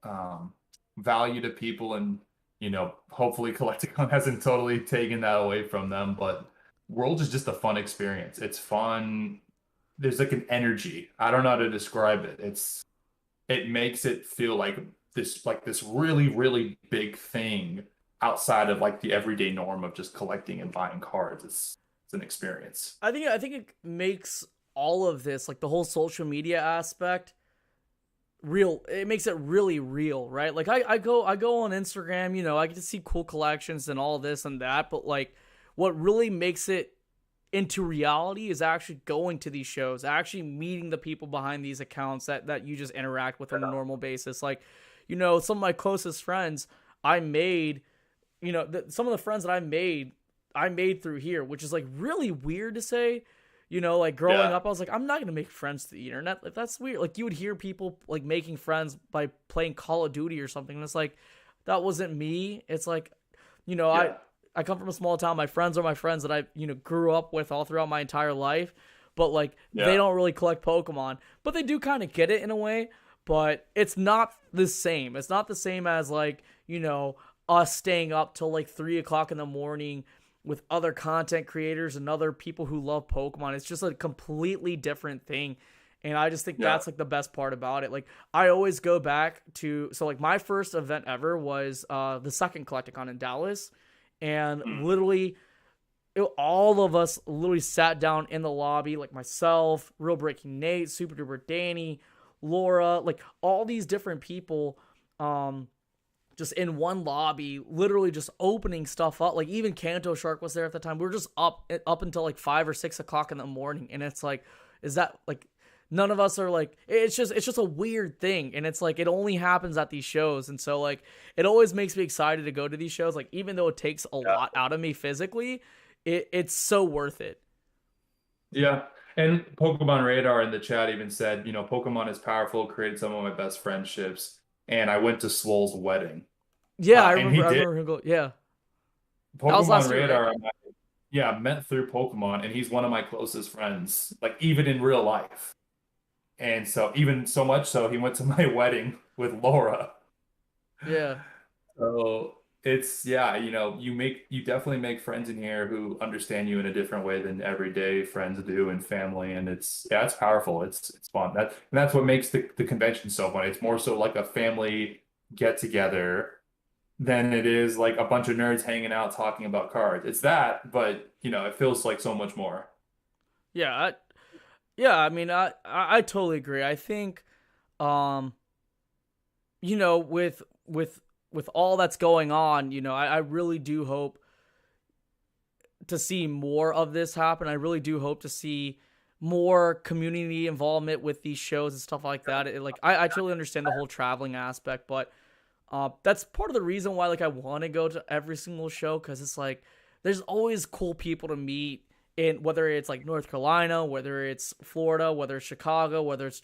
um, value to people and hopefully Collecticon hasn't totally taken that away from them, but World is just a fun experience. It's fun. There's like an energy. I don't know how to describe it. It makes it feel like this really, really big thing outside of like the everyday norm of just collecting and buying cards. It's an experience. I think it makes all of this, like the whole social media aspect, real. It makes it really real, right? Like I go on Instagram, I get to see cool collections and all this and that, but like what really makes it into reality is actually going to these shows, actually meeting the people behind these accounts that you just interact with on a normal basis. Like, some of my closest friends I made, some of the friends that I made through here, which is like really weird to say. Like growing Yeah. up, I was like, I'm not gonna make friends through the internet. Like that's weird. Like you would hear people like making friends by playing Call of Duty or something, and it's like that wasn't me. It's like, you know, I Yeah. I come from a small town. My friends are my friends that I grew up with all throughout my entire life, but like they Yeah. don't really collect Pokemon, but they do kind of get it in a way. But it's not the same. It's not the same as like us staying up till like 3 o'clock in the morning with other content creators and other people who love Pokemon. It's just a completely different thing. And I just think Yeah. that's like the best part about it. Like I always go back to so like my first event ever was the second Collecticon in Dallas. And Mm. literally all of us literally sat down in the lobby, like myself, Real Breaking Nate, Super Duper Danny, Laura, like all these different people just in one lobby, literally just opening stuff up. Like even Kanto Shark was there at the time. We were just up until like 5 or 6 o'clock in the morning, and it's like, is that like none of us are like it's just a weird thing, and it's like it only happens at these shows, and so like it always makes me excited to go to these shows. Like even though it takes a Yeah. lot out of me physically, it's so worth it. Yeah. And Pokemon Radar in the chat even said, Pokemon is powerful, created some of my best friendships. And I went to Swole's wedding. Yeah, I And he remember. I did. remember him go. Yeah, that was Pokemon last year, right? Radar, yeah, met through Pokemon, and he's one of my closest friends, like even in real life. And so, even so much so, he went to my wedding with Laura. Yeah. So yeah, you definitely make friends in here who understand you in a different way than everyday friends do and family. And it's powerful. It's fun. And that's what makes the convention so fun. It's more so like a family get together than it is like a bunch of nerds hanging out talking about cards. It's that, but it feels like so much more. Yeah. Yeah. I mean, I totally agree. I think, um, with all that's going on, I really do hope to see more of this happen. I really do hope to see more community involvement with these shows and stuff like that. I totally understand the whole traveling aspect, but that's part of the reason why I want to go to every single show, because it's like there's always cool people to meet in, whether it's like North Carolina, whether it's Florida, whether it's Chicago, whether it's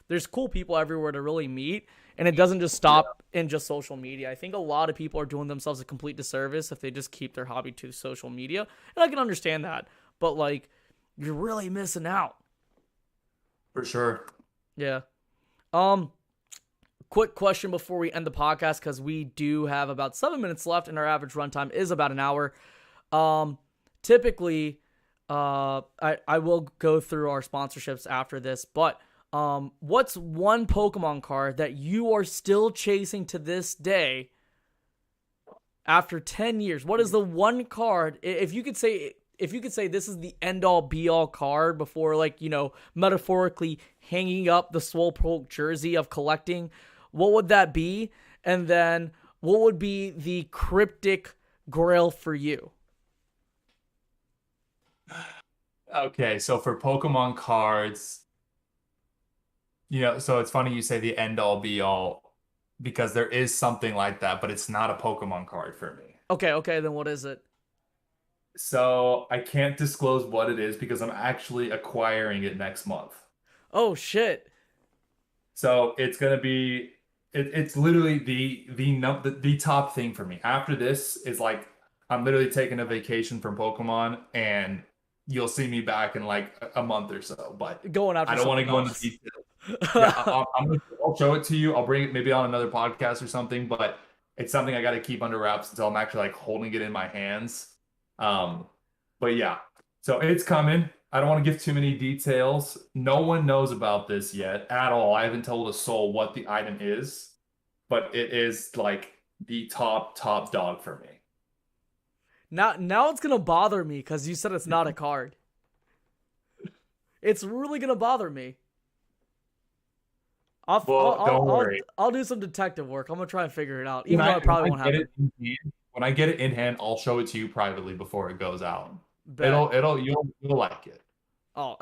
there's cool people everywhere to really meet, and it doesn't just stop in just social media. I think a lot of people are doing themselves a complete disservice if they just keep their hobby to social media, and I can understand that, but you're really missing out. For sure. Yeah. Um, Quick question before we end the podcast, because we do have about 7 minutes left and our average runtime is about an hour. Typically, I will go through our sponsorships after this, but what's one Pokemon card that you are still chasing to this day after 10 years? What is the one card, if you could say this is the end all be all card before, metaphorically hanging up the Swolpoke jersey of collecting, what would that be? And then what would be the cryptic grail for you? Okay, so for Pokemon cards, so it's funny you say the end all be all because there is something like that, but it's not a Pokemon card for me. Okay, then what is it? So I can't disclose what it is because I'm actually acquiring it next month. Oh shit. So it's gonna be it's literally the top thing for me. After this is like I'm literally taking a vacation from Pokemon and you'll see me back in like a month or so, but Going I after don't want to something go into else. detail. Yeah, I'll show it to you. I'll bring it maybe on another podcast or something, but it's something I got to keep under wraps until I'm actually like holding it in my hands. Um, but yeah, so it's coming. I don't want to give too many details. No one knows about this yet at all. I haven't told a soul what the item is, but it is like the top dog for me. Now it's gonna bother me because you said it's not a card. It's really gonna bother me. Well, don't worry. I'll do some detective work. I'm gonna try and figure it out, When even though I it when probably I won't get happen. it in hand, when I get it in hand, I'll show it to you privately before it goes out. Bet. You'll like it. Oh,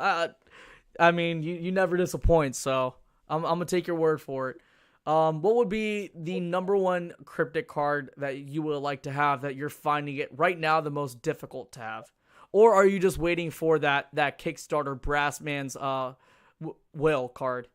I mean, you never disappoint, so I'm gonna take your word for it. What would be the number one cryptic card that you would like to have that you're finding it right now the most difficult to have, or are you just waiting for that Kickstarter Brassman's will card?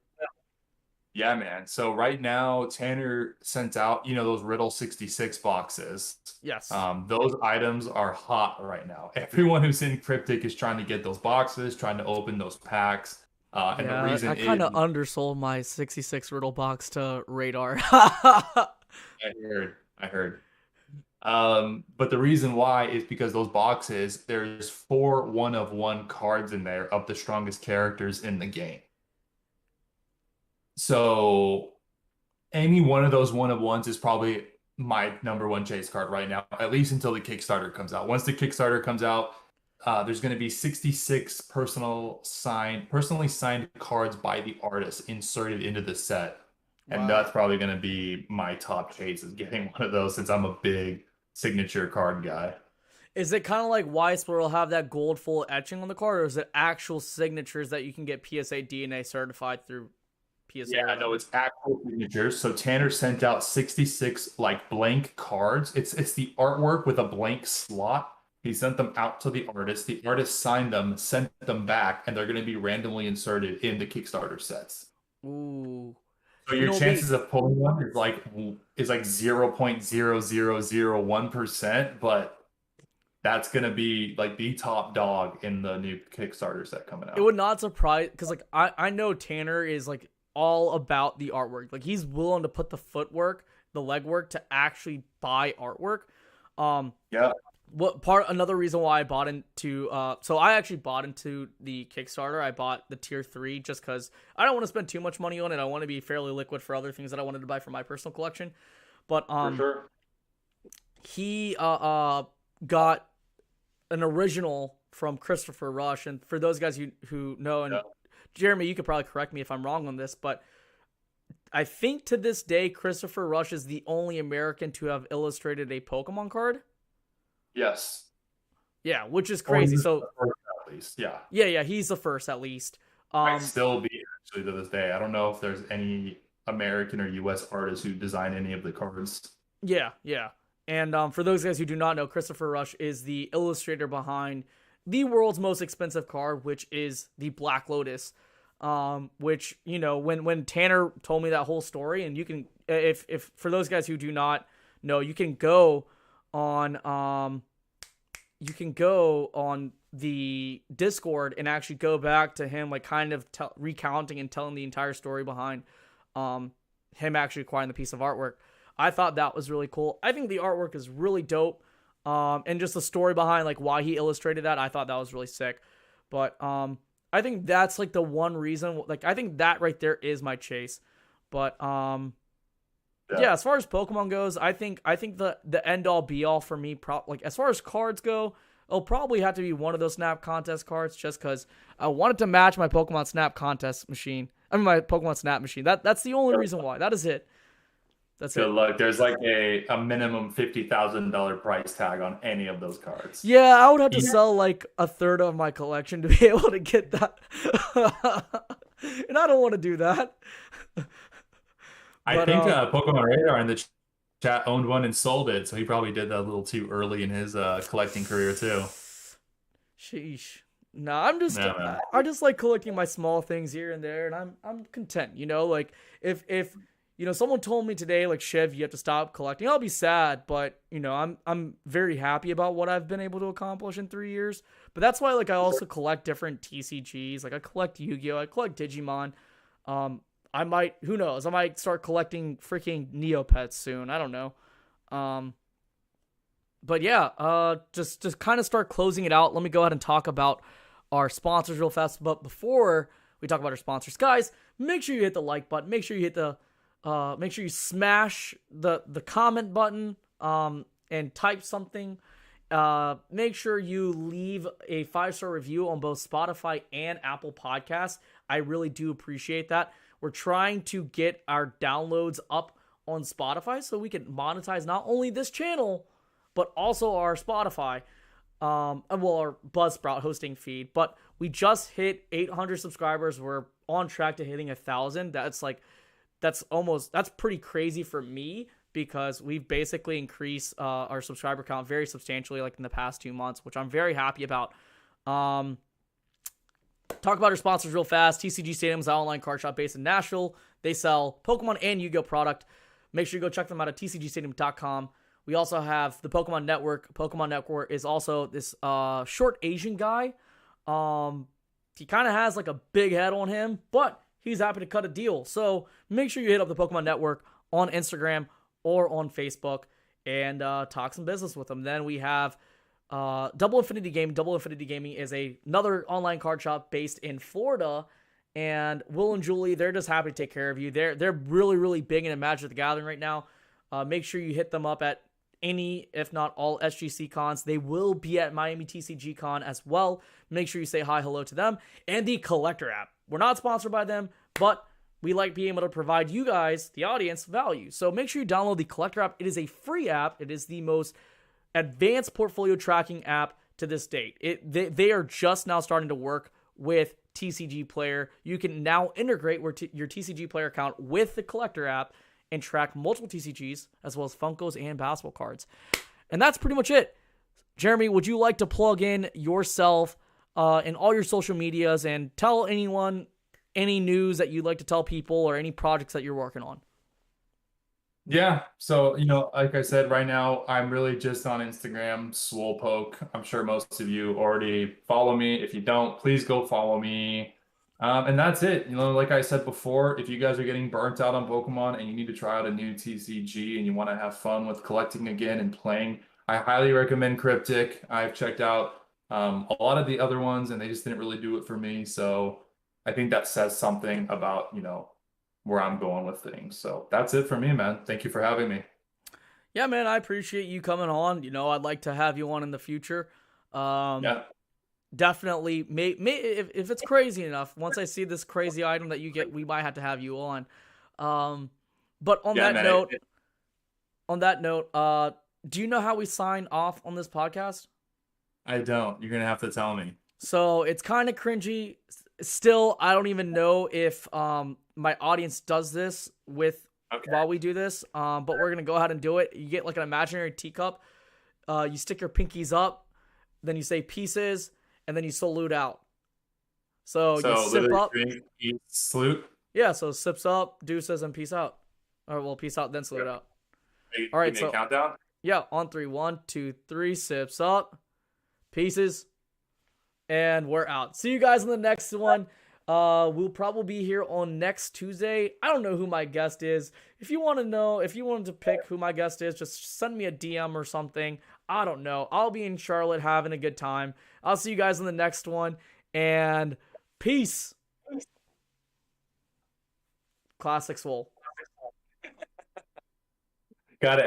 Yeah, man. So right now, Tanner sent out, those Riddle 66 boxes. Yes. Those items are hot right now. Everyone who's in Cryptic is trying to get those boxes, trying to open those packs. And the Yeah, reason I is, kind of undersold my 66 Riddle box to Radar. I heard. But the reason why is because those boxes, there's 4 one-of-one cards in there of the strongest characters in the game. So any one of those one-of-ones is probably my number one chase card right now, at least until the Kickstarter comes out. Once the Kickstarter comes out, there's going to be 66 personally signed cards by the artist inserted into the set. And Wow. that's probably going to be my top chase is getting one of those since I'm a big signature card guy. Is it kind of like Weiss where it'll have that gold full etching on the card, or is it actual signatures that you can get PSA DNA certified through PSA? Yeah, no, it's actual signatures. So Tanner sent out 66 like blank cards. It's the artwork with a blank slot. He sent them out to the artist. The artist signed them, sent them back, and they're going to be randomly inserted in the Kickstarter sets. Ooh. So You your know, it'll be chances of pulling one is like 0.0001%, but that's gonna be like the top dog in the new Kickstarter set coming it out. would not surprise because like I know Tanner is like all about the artwork. Like he's willing to put the footwork, the legwork to actually buy artwork. Um, Yeah. another reason why I bought into so I actually bought into the Kickstarter. I bought the tier 3 just because I don't want to spend too much money on it. I want to be fairly liquid for other things that I wanted to buy for my personal collection. But For sure. he got an original from Christopher Rush, and for those guys who know, and Yeah. Jeremy, you could probably correct me if I'm wrong on this, but I think to this day Christopher Rush is the only American to have illustrated a Pokemon card. Yes. Yeah, which is Or crazy. he's So the first at least. Yeah. yeah, he's the first at least. Might still be actually to this day. I don't know if there's any American or US artists who design any of the cards. Yeah. And for those guys who do not know, Christopher Rush is the illustrator behind the world's most expensive card, which is the Black Lotus. Which, you know, when Tanner told me that whole story, and you can, if for those guys who do not know, you can go on the Discord and actually go back to him, like kind of recounting and telling the entire story behind him actually acquiring the piece of artwork. I thought that was really cool. I think the artwork is really dope. And just the story behind like why he illustrated that, I thought that was really sick. But I think that's like the one reason, like I think that right there is my chase. But yeah, as far as Pokemon goes, I think the end all be all for me, like as far as cards go, it'll probably have to be one of those Snap contest cards, just because I wanted to match my Pokemon Snap contest machine. I mean my Pokemon Snap machine. That's the only reason why. That is it. That's Good it. luck. There's like a minimum $50,000 price tag on any of those cards. Yeah, I would have to Yeah. sell like a third of my collection to be able to get that. And I don't want to do that. I But think Pokemon Radar in the chat owned one and sold it, so he probably did that a little too early in his collecting career too. sheesh. No, I'm just Yeah, man. I just like collecting my small things here and there, and I'm content. You know, like if you know someone told me today like Shiv, you have to stop collecting, I'll be sad. But you know, I'm very happy about what I've been able to accomplish in 3 years. But that's why like I also collect different TCGs. Like I collect Yu-Gi-Oh, I collect Digimon. I might, who knows? I might start collecting freaking Neopets soon. I don't know. But yeah, just kind of start closing it out. Let me go ahead and talk about our sponsors real fast. But before we talk about our sponsors, guys, make sure you hit the like button. Make sure you hit make sure you smash the comment button. And type something. Make sure you leave a 5-star review on both Spotify and Apple Podcasts. I really do appreciate that. We're trying to get our downloads up on Spotify so we can monetize not only this channel, but also our Spotify, well, our Buzzsprout hosting feed. But we just hit 800 subscribers. We're on track to hitting 1,000. That's pretty crazy for me because we've basically increased our subscriber count very substantially, like in the past 2 months, which I'm very happy about. Talk about our sponsors real fast. TCG Stadium is an online card shop based in Nashville. They sell Pokemon and Yu-Gi-Oh product. Make sure you go check them out at tcgstadium.com. We also have the Pokemon Network. Pokemon Network is also this short Asian guy. He kind of has like a big head on him, but he's happy to cut a deal. So make sure you hit up the Pokemon Network on Instagram or on Facebook and talk some business with them. Then we have Double Infinity Gaming. Double Infinity Gaming is another online card shop based in Florida. And Will and Julie, they're just happy to take care of you. They're really, really big in Magic the Gathering right now. Make sure you hit them up at any, if not all, SGC cons. They will be at Miami TCG Con as well. Make sure you say hello to them. And the Collector app. We're not sponsored by them, but we like being able to provide you guys, the audience, value. So make sure you download the Collector app. It is a free app. It is the most advanced portfolio tracking app to this date. They are just now starting to work with TCG Player. You can now integrate your TCG Player account with the Collector app and track multiple TCGs as well as Funkos and basketball cards. And that's pretty much it. Jeremy, would you like to plug in yourself in all your social medias and tell anyone any news that you'd like to tell people or any projects that you're working on? Yeah, so like I said, right now I'm really just on Instagram, Swolepoke. I'm sure most of you already follow me. If you don't, please go follow me. And that's it. Like I said before, if you guys are getting burnt out on Pokemon and you need to try out a new TCG and you want to have fun with collecting again and playing, I highly recommend Cryptic. I've checked out a lot of the other ones and they just didn't really do it for me. So I think that says something about, where I'm going with things. So that's it for me, man. Thank you for having me. Yeah, man, I appreciate you coming on. I'd like to have you on in the future. Um, Yeah. Definitely, if it's crazy enough, once I see this crazy item that you get, we might have you on. Um, but Yeah, man. on that note, do you know how we sign off on this podcast? I don't. You're gonna have to tell me. So it's kind of cringy. Still, I don't even know if my audience does this with Okay. while we do this. But we're gonna go ahead and do it. You get like an imaginary teacup. You stick your pinkies up, then you say pieces, and then you salute out. So you So sip literally up. drink, eat, salute. Yeah, so sips up, deuces, and peace out. Or well, peace out, then salute out. All Give right, me a so countdown. yeah, on three, 1, 2, 3, sips up, pieces, and we're out. See you guys in the next one. We'll probably be here on next Tuesday. I don't know who my guest is. If you want to know, if you wanted to pick who my guest is, just send me a DM or something. I don't know. I'll be in Charlotte having a good time. I'll see you guys in the next one, and peace. Classic Swole. Got it.